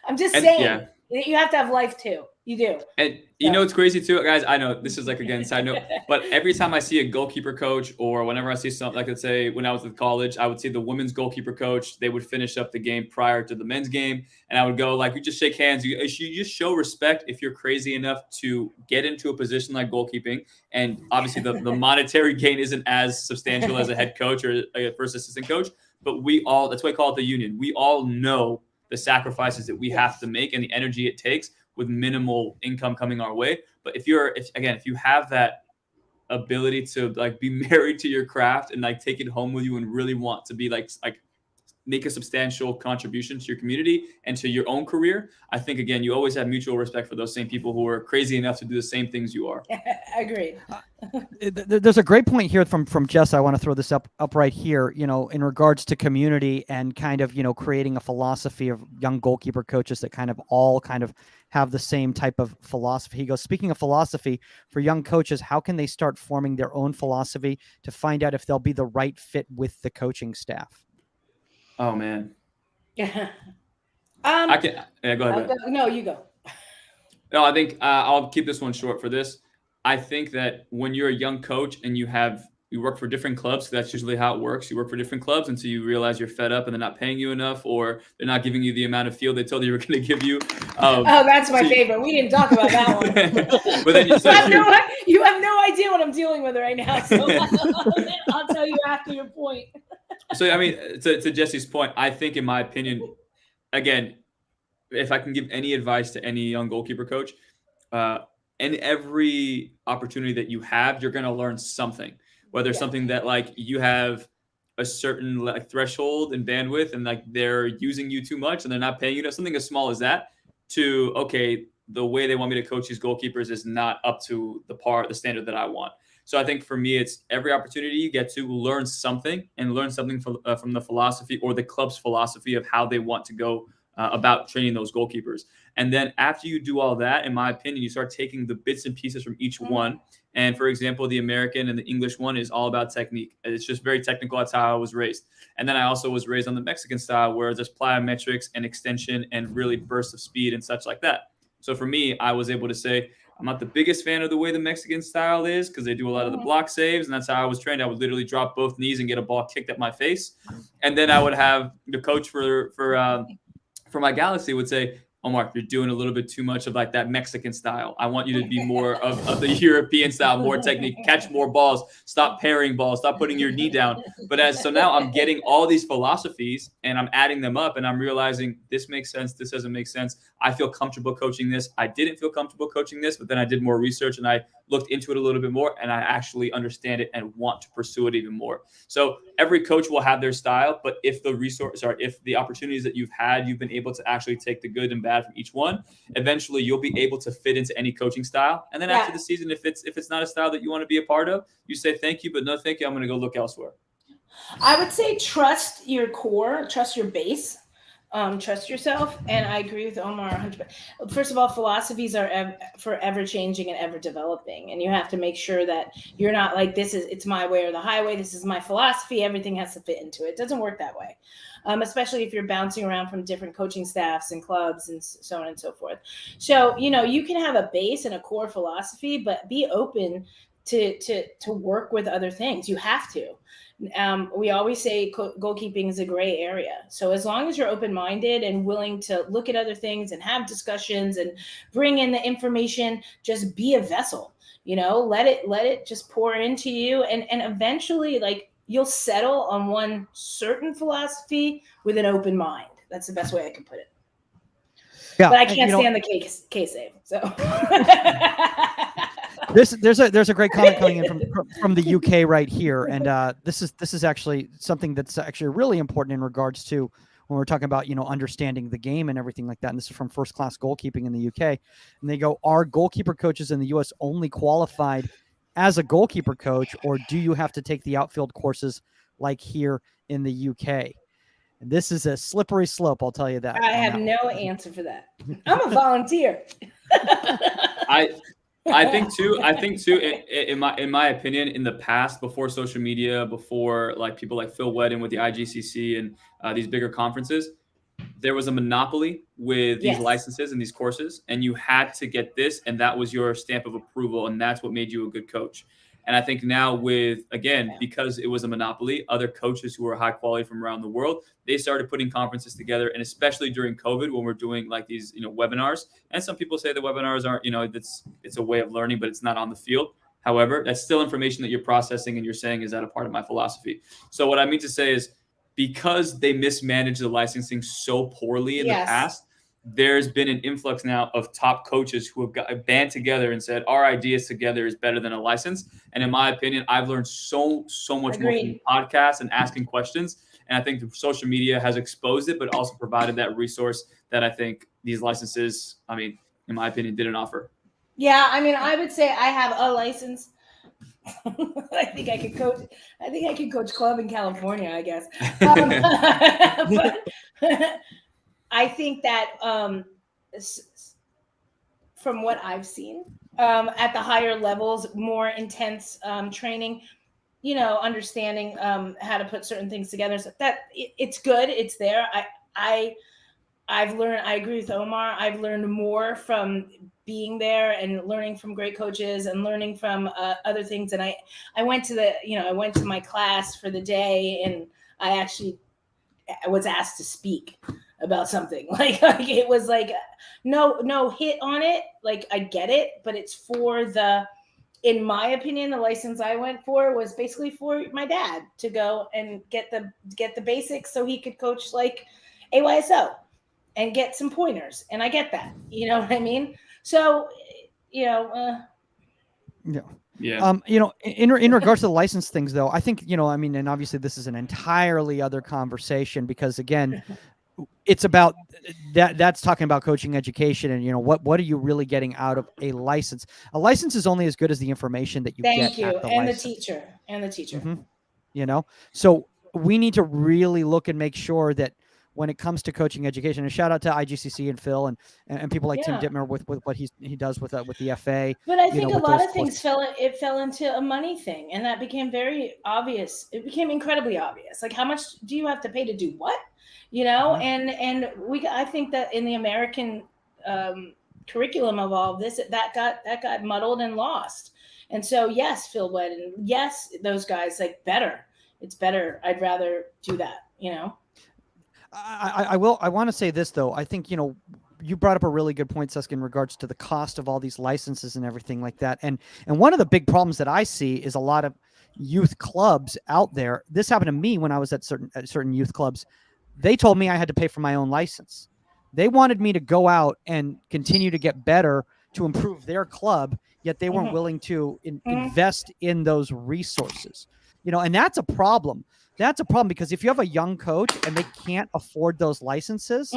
I'm just saying. You have to have life too. You do. And it's crazy too, guys. I know this is like, again, side note, but every time I see a goalkeeper coach, or whenever I see something, like let's say when I was at college, I would see the women's goalkeeper coach. They would finish up the game prior to the men's game. And I would go like, we just shake hands. You just show respect if you're crazy enough to get into a position like goalkeeping. And obviously the monetary gain isn't as substantial as a head coach or a first assistant coach, but that's why I call it the union. We all know the sacrifices that we have to make and the energy it takes with minimal income coming our way. But if you have that ability to like be married to your craft and like take it home with you and really want to be like make a substantial contribution to your community and to your own career, I think, again, you always have mutual respect for those same people who are crazy enough to do the same things you are. Agreed. There's a great point here from Jess. I want to throw this up right here, in regards to community and kind of, creating a philosophy of young goalkeeper coaches that kind of all kind of have the same type of philosophy. He goes, speaking of philosophy for young coaches, how can they start forming their own philosophy to find out if they'll be the right fit with the coaching staff? Oh man. Yeah. I can. Yeah, go ahead. No, you go. No, I think I'll keep this one short for this. I think that when you're a young coach and you work for different clubs, that's usually how it works. You work for different clubs until you realize you're fed up and they're not paying you enough, or they're not giving you the amount of field they told you were going to give you. That's my favorite. We didn't talk about that one. But then you have no idea what I'm dealing with right now. So I'll tell you after your point. So, I mean, to Jesse's point, I think, in my opinion, again, if I can give any advice to any young goalkeeper coach, in every opportunity that you have, you're going to learn something, whether something that like you have a certain like threshold and bandwidth and like they're using you too much and they're not paying you, something as small as that, to, okay, the way they want me to coach these goalkeepers is not up to the standard that I want. So I think for me, it's every opportunity you get to learn something and learn something from the philosophy or the club's philosophy of how they want to go about training those goalkeepers. And then after you do all that, in my opinion, you start taking the bits and pieces from each one. And for example, the American and the English one is all about technique. It's just very technical. That's how I was raised. And then I also was raised on the Mexican style, where there's plyometrics and extension and really bursts of speed and such like that. So for me, I was able to say, I'm not the biggest fan of the way the Mexican style is because they do a lot of the block saves, and that's how I was trained. I would literally drop both knees and get a ball kicked at my face. And then I would have the coach for my Galaxy would say, Omar, you're doing a little bit too much of like that Mexican style. I want you to be more of the European style, more technique, catch more balls, stop parrying balls, stop putting your knee down. But so now I'm getting all these philosophies and I'm adding them up and I'm realizing this makes sense. This doesn't make sense. I feel comfortable coaching this. I didn't feel comfortable coaching this, but then I did more research and I looked into it a little bit more and I actually understand it and want to pursue it even more. So every coach will have their style, but if the opportunities that you've had, you've been able to actually take the good and bad from each one, eventually you'll be able to fit into any coaching style. And then after the season, if it's not a style that you want to be a part of, you say, thank you, but no, thank you. I'm going to go look elsewhere. I would say trust your core, trust your base. Trust yourself. And I agree with Omar 100%. First of all, philosophies are forever changing and ever developing. And you have to make sure that you're not like, it's my way or the highway. This is my philosophy. Everything has to fit into it. It doesn't work that way. Especially if you're bouncing around from different coaching staffs and clubs and so on and so forth. So, you can have a base and a core philosophy, but be open to work with other things. You have to. We always say goalkeeping is a gray area. So as long as you're open-minded and willing to look at other things and have discussions and bring in the information, just be a vessel, let it just pour into you. And eventually like you'll settle on one certain philosophy with an open mind. That's the best way I can put it. Yeah, but I can't stand the K-save. So there's a great comment coming in from the UK right here, and this is actually something that's actually really important in regards to when we're talking about understanding the game and everything like that. And this is from First Class Goalkeeping in the UK, and they go, "Are goalkeeper coaches in the US only qualified as a goalkeeper coach, or do you have to take the outfield courses like here in the UK?" And this is a slippery slope, I'll tell you that. I have no answer for that. I'm a volunteer. I think too, in my opinion, in the past, before social media, before like people like Phil Wed with the IGCC and these bigger conferences, there was a monopoly with these licenses and these courses, and you had to get this, and that was your stamp of approval, and that's what made you a good coach. And I think now because it was a monopoly, other coaches who are high quality from around the world, they started putting conferences together. And especially during COVID, when we're doing like these, webinars, and some people say the webinars aren't, it's a way of learning, but it's not on the field. However, that's still information that you're processing and you're saying, is that a part of my philosophy? So what I mean to say is, because they mismanaged the licensing so poorly in the past, there's been an influx now of top coaches who have got band together and said, our ideas together is better than a license. And in my opinion, I've learned so much more from podcasts and asking questions. And I think the social media has exposed it, but also provided that resource that I think these licenses, in my opinion, didn't offer. Yeah. I would say I have a license. I think I could coach club in California, I guess. But I think that from what I've seen at the higher levels, more intense training, understanding how to put certain things together. So that it's good. It's there. I've learned, I agree with Omar. I've learned more from being there and learning from great coaches and learning from other things. And I went to my class for the day, and I was asked to speak about something like it was like no hit on it. Like I get it, but it's for in my opinion, the license I went for was basically for my dad to go and get the basics so he could coach like AYSO and get some pointers. And I get that, you know what I mean? So, Yeah. In regards to the license things, though, I think, and obviously this is an entirely other conversation, because again, it's about that's talking about coaching education and, what are you really getting out of a license? A license is only as good as the information that you get. Thank you. And license. the teacher. Mm-hmm. So we need to really look and make sure that when it comes to coaching education, and shout out to IGCC and Phil and people like Tim Dittmer with what he does with the FA. But I think a lot of things fell into a money thing, and that became very obvious. It became incredibly obvious. Like, how much do you have to pay to do what? Mm-hmm. I think that in the American curriculum of all of this, that got muddled and lost. And so, yes, Phil Wed, and yes, those guys, like, it's better. I'd rather do that, I want to say this, though. I think, you brought up a really good point, Suska, in regards to the cost of all these licenses and everything like that. And one of the big problems that I see is a lot of youth clubs out there. This happened to me when I was at certain youth clubs. They told me I had to pay for my own license. They wanted me to go out and continue to get better to improve their club, yet they weren't willing to invest in those resources. And that's a problem. That's a problem, because if you have a young coach and they can't afford those licenses,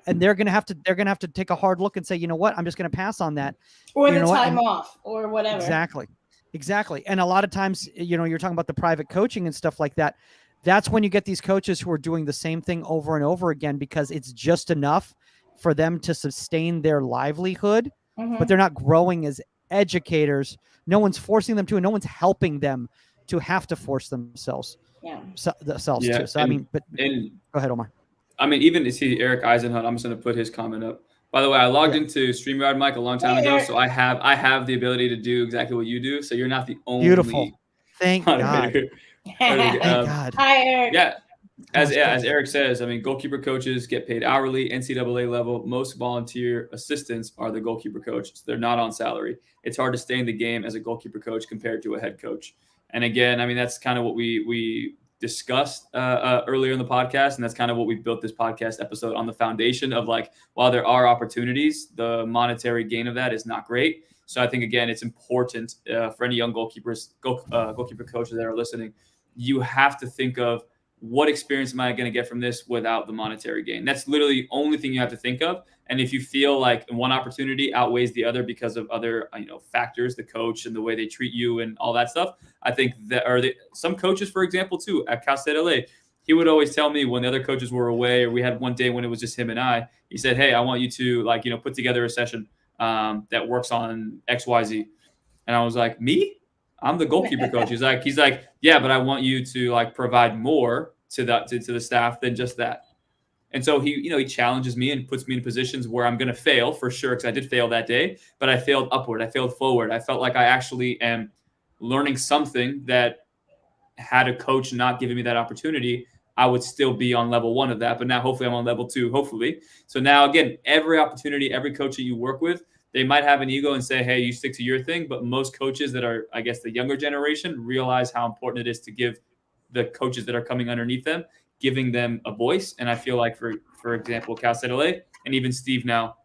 and they're gonna have to take a hard look and say, you know what, I'm just gonna pass on that, or the time off, or whatever. Exactly. And a lot of times, you're talking about the private coaching and stuff like that. That's when you get these coaches who are doing the same thing over and over again, because it's just enough for them to sustain their livelihood, but they're not growing as educators. No one's forcing them to, and no one's helping them to have to force themselves. Too. So go ahead, Omar. Even to see Eric Eisenhunt, I'm just going to put his comment up. By the way, I logged into StreamYard, Mike, a long time ago, so I have the ability to do exactly what you do. So you're not the only beautiful. Thank God. Thank God. Hi, Eric. Yeah. As Eric says, goalkeeper coaches get paid hourly, NCAA level. Most volunteer assistants are the goalkeeper coach. So they're not on salary. It's hard to stay in the game as a goalkeeper coach compared to a head coach. And again, that's kind of what we discussed earlier in the podcast. And that's kind of what we built this podcast episode on, the foundation of, like, while there are opportunities, the monetary gain of that is not great. So I think, again, it's important for any young goalkeeper coaches that are listening. You have to think of, what experience am I going to get from this without the monetary gain? That's literally the only thing you have to think of. And if you feel like one opportunity outweighs the other because of other factors, the coach and the way they treat you and all that stuff, I think that some coaches, for example, too, at Cal State LA, he would always tell me when the other coaches were away, or we had one day when it was just him and I, he said, hey, I want you to put together a session that works on XYZ. And I was like, me? I'm the goalkeeper coach. He's like, yeah, but I want you to provide more to the staff than just that. And so he challenges me and puts me in positions where I'm going to fail for sure, because I did fail that day, but I failed upward. I failed forward. I felt like I actually am learning something that, had a coach not given me that opportunity, I would still be on level 1 of that. But now hopefully I'm on level 2, hopefully. So now, again, every opportunity, every coach that you work with, they might have an ego and say, hey, you stick to your thing. But most coaches that are, I guess, the younger generation realize how important it is to give the coaches that are coming underneath them, giving them a voice. And I feel like, for example, Cal State LA, and even Steve now,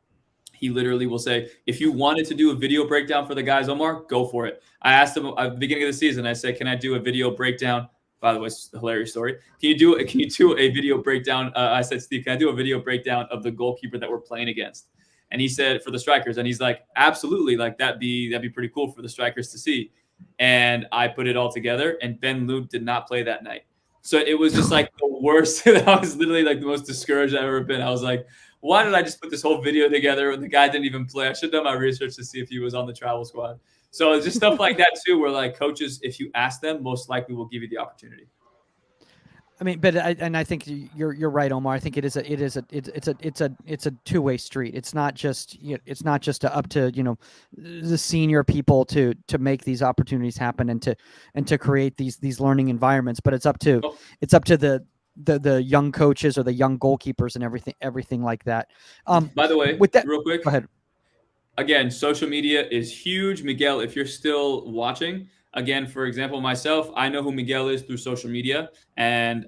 he literally will say, if you wanted to do a video breakdown for the guys, Omar, go for it. I asked him at the beginning of the season, I said, can I do a video breakdown? By the way, it's a hilarious story. Can you do a video breakdown? I said, Steve, can I do a video breakdown of the goalkeeper that we're playing against? And he said, for the strikers. And he's like, absolutely. Like, that'd be pretty cool for the strikers to see. And I put it all together, and Ben Luke did not play that night. So it was just like the worst. I was literally like the most discouraged I've ever been. I was like, why did I just put this whole video together when the guy didn't even play? I should have done my research to see if he was on the travel squad. So it's just stuff like that too, where like coaches, if you ask them, most likely will give you the opportunity. I think you're right, Omar. I think it's a two-way street. It's not just up to the senior people to make these opportunities happen and to create these learning environments, but it's up to the young coaches or the young goalkeepers and everything like that. By the way, with that, real quick, go ahead. Again, social media is huge. Miguel, if you're still watching, again, for example, myself, I know who Miguel is through social media, and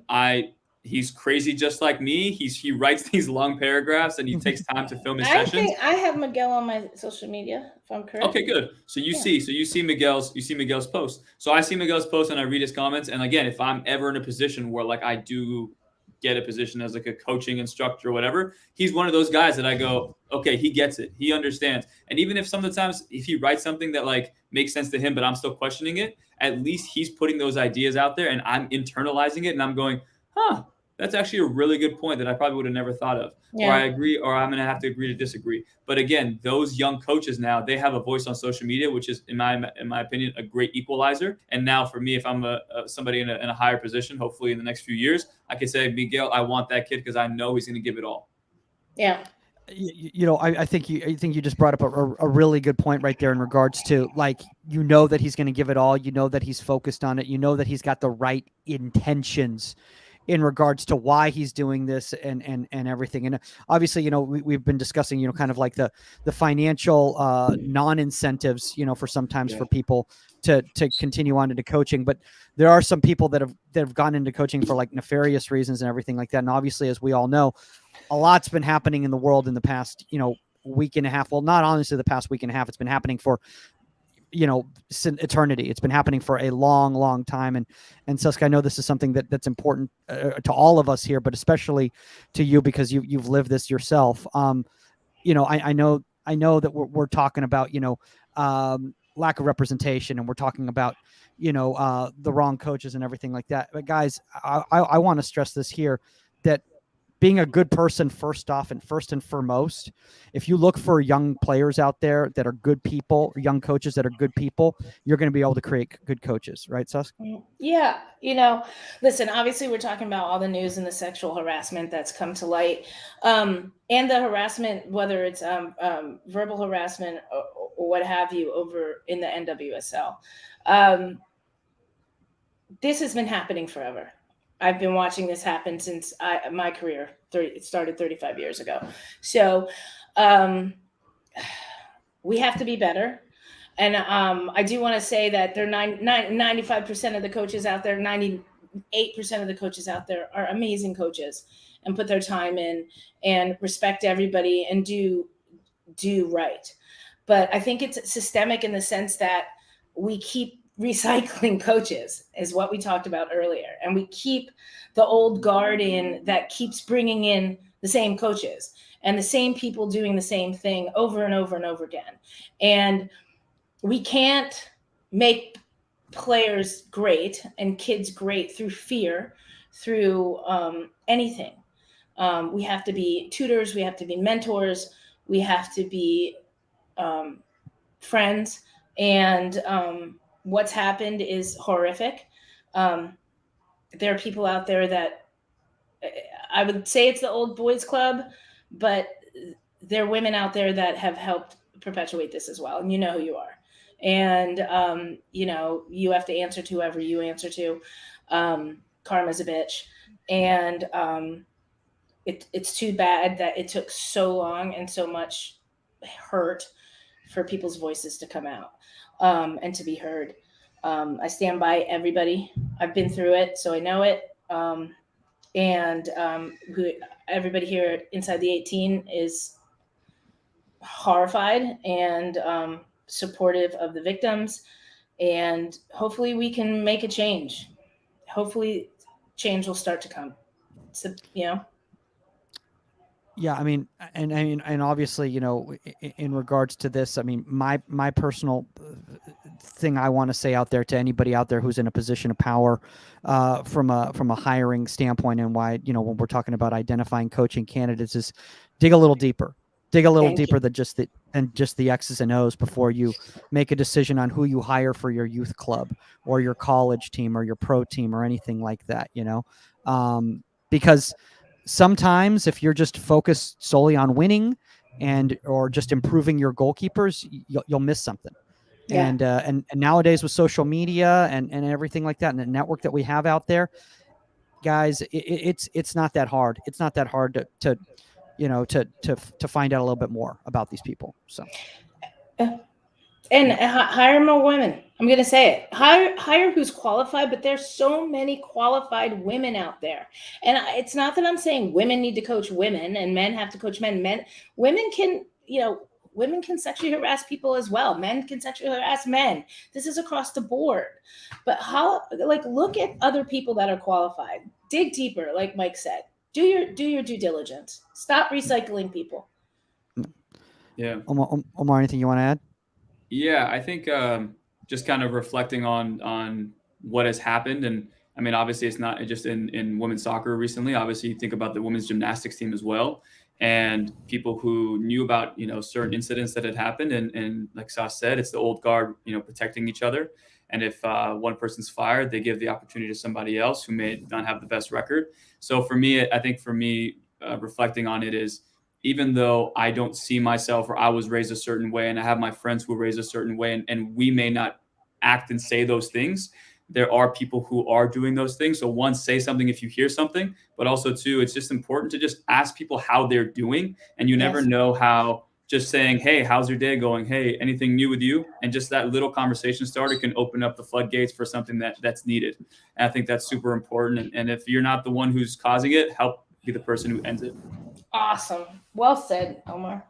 he's crazy just like me. He writes these long paragraphs, and he takes time to film his sessions. I think I have Miguel on my social media, if I'm correct. Okay, good. So you see Miguel's post. So I see Miguel's post and I read his comments. And again, if I'm ever in a position where like I do get a position as like a coaching instructor or whatever, he's one of those guys that I go, okay, he gets it. He understands. And even if sometimes if he writes something that like makes sense to him, but I'm still questioning it, at least he's putting those ideas out there and I'm internalizing it. And I'm going, that's actually a really good point that I probably would have never thought of. Yeah. Or I agree, or I'm going to have to agree to disagree. But again, those young coaches now, they have a voice on social media, which is, in my opinion, a great equalizer. And now for me, if I'm somebody in a higher position, hopefully in the next few years, I can say, Miguel, I want that kid because I know he's going to give it all. Yeah. I think you just brought up a really good point right there in regards to like, that he's going to give it all. That he's focused on it. That he's got the right intentions in regards to why he's doing this and everything. And obviously, we've been discussing, kind of like the financial non-incentives, for sometimes for people to continue on into coaching. But there are some people that have gone into coaching for like nefarious reasons and everything like that. And obviously, as we all know, a lot's been happening in the world in the past, week and a half. Well, not honestly the past week and a half. It's been happening for eternity. It's been happening for a long, long time. And Suska, I know this is something that's important to all of us here, but especially to you because you've lived this yourself. I know that we're talking about, lack of representation, and we're talking about, the wrong coaches and everything like that. But guys, I want to stress this here, that being a good person first and foremost, if you look for young players out there that are good people, young coaches that are good people, you're going to be able to create good coaches, right, Sus? Yeah. Listen, obviously we're talking about all the news and the sexual harassment that's come to light, and the harassment, whether it's verbal harassment or what have you over in the NWSL. This has been happening forever. I've been watching this happen since my career. It started 35 years ago. So we have to be better. And I do want to say that there are 95% of the coaches out there, 98% of the coaches out there are amazing coaches and put their time in and respect everybody and do right. But I think it's systemic in the sense that we keep recycling coaches, is what we talked about earlier. And we keep the old guard in that keeps bringing in the same coaches and the same people doing the same thing over and over and over again. And we can't make players great and kids great through fear, through anything. We have to be tutors. We have to be mentors. We have to be friends. And what's happened is horrific. There are people out there that I would say it's the old boys club, but there are women out there that have helped perpetuate this as well. And you know who you are. And, you have to answer to whoever you answer to. Karma's a bitch. And it's too bad that it took so long and so much hurt for people's voices to come out and to be heard. I stand by everybody. I've been through it, so I know it. Everybody here inside the 18 is horrified and supportive of the victims, and hopefully we can make a change. Hopefully change will start to come. So, Yeah, I mean, and obviously, in regards to this, I mean, my personal thing I want to say out there to anybody out there who's in a position of power, from a hiring standpoint, and why, when we're talking about identifying coaching candidates, is dig a little deeper. Dig a little deeper than just the X's and O's before you make a decision on who you hire for your youth club or your college team or your pro team or anything like that, because sometimes if you're just focused solely on winning or just improving your goalkeepers, you'll miss something. Yeah. And nowadays with social media and everything like that, and the network that we have out there, guys, it's not that hard. It's not that hard to find out a little bit more about these people. So, and hire more women. I'm going to say it. Hire who's qualified, but there's so many qualified women out there. And it's not that I'm saying women need to coach women and men have to coach men. Women can sexually harass people as well. Men can sexually harass men. This is across the board. But look at other people that are qualified. Dig deeper, like Mike said. Do your due diligence. Stop recycling people. Yeah. Omar, anything you want to add? Yeah, I think just kind of reflecting on what has happened. And I mean, obviously it's not just in women's soccer recently. Obviously you think about the women's gymnastics team as well, and people who knew about, certain incidents that had happened. And like Sas said, it's the old guard, protecting each other. And if one person's fired, they give the opportunity to somebody else who may not have the best record. So for me, reflecting on it is, even though I don't see myself, or I was raised a certain way and I have my friends who were raised a certain way, and we may not act and say those things, there are people who are doing those things. So one, say something if you hear something, but also two, it's just important to just ask people how they're doing. And you never Yes. know how just saying, hey, how's your day going? Hey, anything new with you? And just that little conversation starter can open up the floodgates for something that's needed. And I think that's super important. And if you're not the one who's causing it, help be the person who ends it. Awesome. Well said, Omar.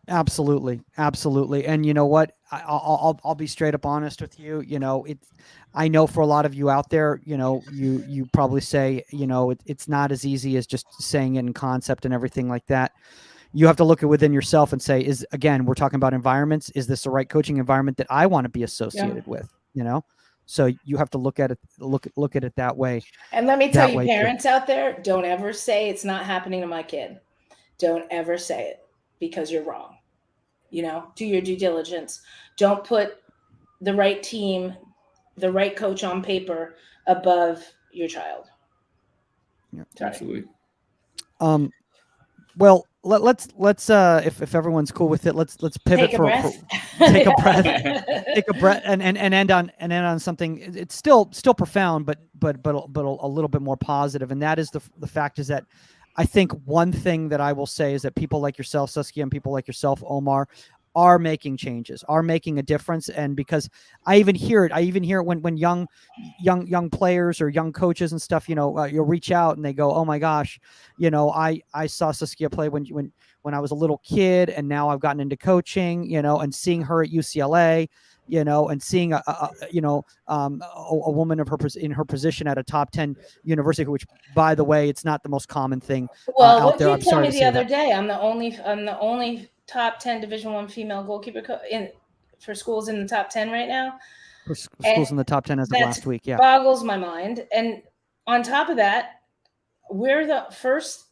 Absolutely, absolutely. And you know what? I'll be straight up honest with you. You know, I know for a lot of you out there, you know, you probably say, you know, it's not as easy as just saying it in concept and everything like that. You have to look at within yourself and say, we're talking about environments. Is this the right coaching environment that I want to be associated with? You know, so you have to look at it, look at it that way. And let me tell you, way parents out there, don't ever say it's not happening to my kid. Don't ever say it, because you're wrong. You know, do your due diligence. Don't put the right team, the right coach on paper above your child. Yeah, absolutely. Well, let's if everyone's cool with it, let's pivot take a breath, take a breath, and end on something. It's still profound, but a little bit more positive, and that is the fact is that I think one thing that I will say is that people like yourself, Saskia, and people like yourself, Omar, are making changes, are making a difference. And because I even hear it when young players or young coaches and stuff, you know, you'll reach out and they go, oh my gosh, you know, I saw Saskia play when I was a little kid, and now I've gotten into coaching, you know, and seeing her at UCLA, you know, and seeing a woman in her position at a top 10 university, which, by the way, it's not the most common thing well, out what there. you I'm told sorry me to the say other that. day, I'm the only top 10 Division I female goalkeeper for schools in the top 10 right now. For schools in the top 10 as of last week, yeah. Boggles my mind. And on top of that, we're the first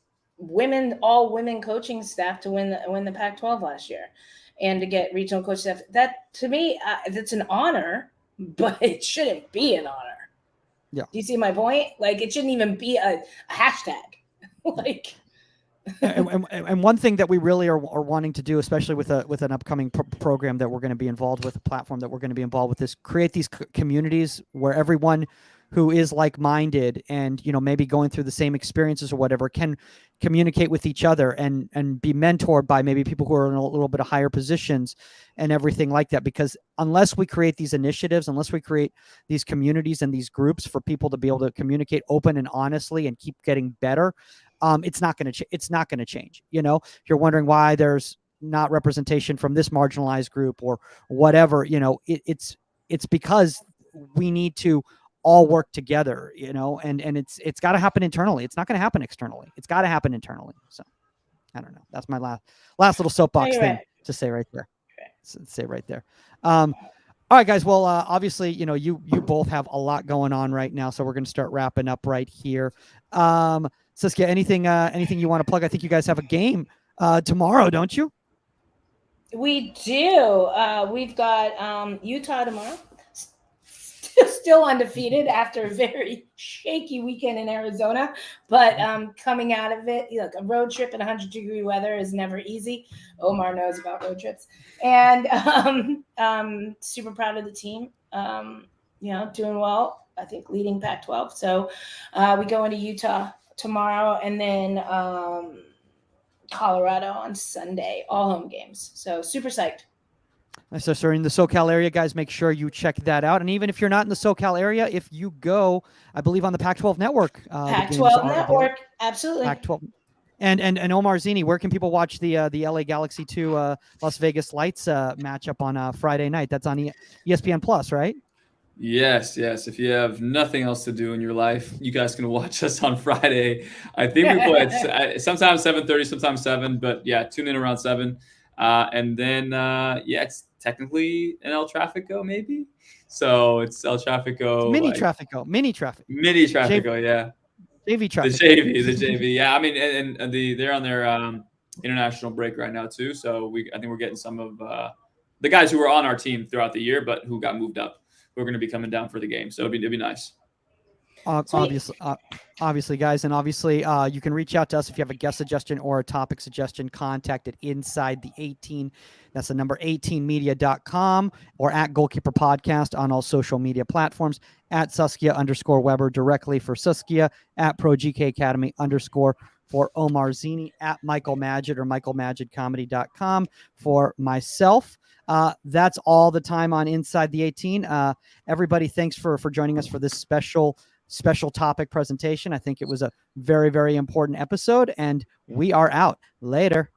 all women coaching staff to win the Pac-12 last year, and to get regional coach staff. That, to me, that's an honor, but it shouldn't be an honor. Yeah. Do you see my point? Like, it shouldn't even be a hashtag. Like. And one thing that we really are wanting to do, especially with an upcoming program that we're going to be involved with, a platform that we're going to be involved with, is create these communities where everyone who is like-minded and, you know, maybe going through the same experiences or whatever can communicate with each other and be mentored by maybe people who are in a little bit of higher positions and everything like that. Because unless we create these initiatives, unless we create these communities and these groups for people to be able to communicate open and honestly and keep getting better, it's not going to change. You know, if you're wondering why there's not representation from this marginalized group or whatever, you know, it's because we need to all work together, you know, and it's got to happen internally. It's not going to happen externally. It's got to happen internally. So I don't know. That's my last little soapbox thing to say right there. Say right there. All right, guys. Well, obviously, you know, you both have a lot going on right now, so we're going to start wrapping up right here. Saskia, anything you want to plug? I think you guys have a game tomorrow, don't you? We do. We've got Utah tomorrow. Still undefeated after a very shaky weekend in Arizona, but coming out of it, look, a road trip in 100-degree weather is never easy. Omar knows about road trips, and super proud of the team. You know, doing well. I think leading Pac-12. So we go into Utah tomorrow, and then Colorado on Sunday. All home games. So super psyched. So, in the SoCal area, guys, make sure you check that out. And even if you're not in the SoCal area, if you go, I believe on the Pac-12 network. Pac-12 network, absolutely. Pac-12. And Omar Zini, where can people watch the LA Galaxy 2 Las Vegas Lights matchup on Friday night? That's on ESPN Plus, right? Yes. If you have nothing else to do in your life, you guys can watch us on Friday. I think we play at sometimes 7:30, sometimes 7, but yeah, tune in around 7. And then, it's technically an El Tráfico, maybe. So it's El Tráfico. Mini Tráfico. Mini Tráfico, yeah. JV Tráfico. The JV. Yeah, I mean, and they're on their international break right now too. So I think we're getting some of the guys who were on our team throughout the year, but who got moved up, who are going to be coming down for the game. So it'd be nice. Sweet. Obviously, guys, and obviously, you can reach out to us if you have a guest suggestion or a topic suggestion. Contact at inside the 18. That's the number 18media.com or at Goalkeeper Podcast on all social media platforms, at Saskia_Weber directly for Saskia, at ProGK Academy _ for Omar Zini, at Michael Magid or michaelmagidcomedy.com for myself. That's all the time on Inside the 18. Everybody, thanks for joining us for this special topic presentation. I think it was a very, very important episode, and we are out. Later.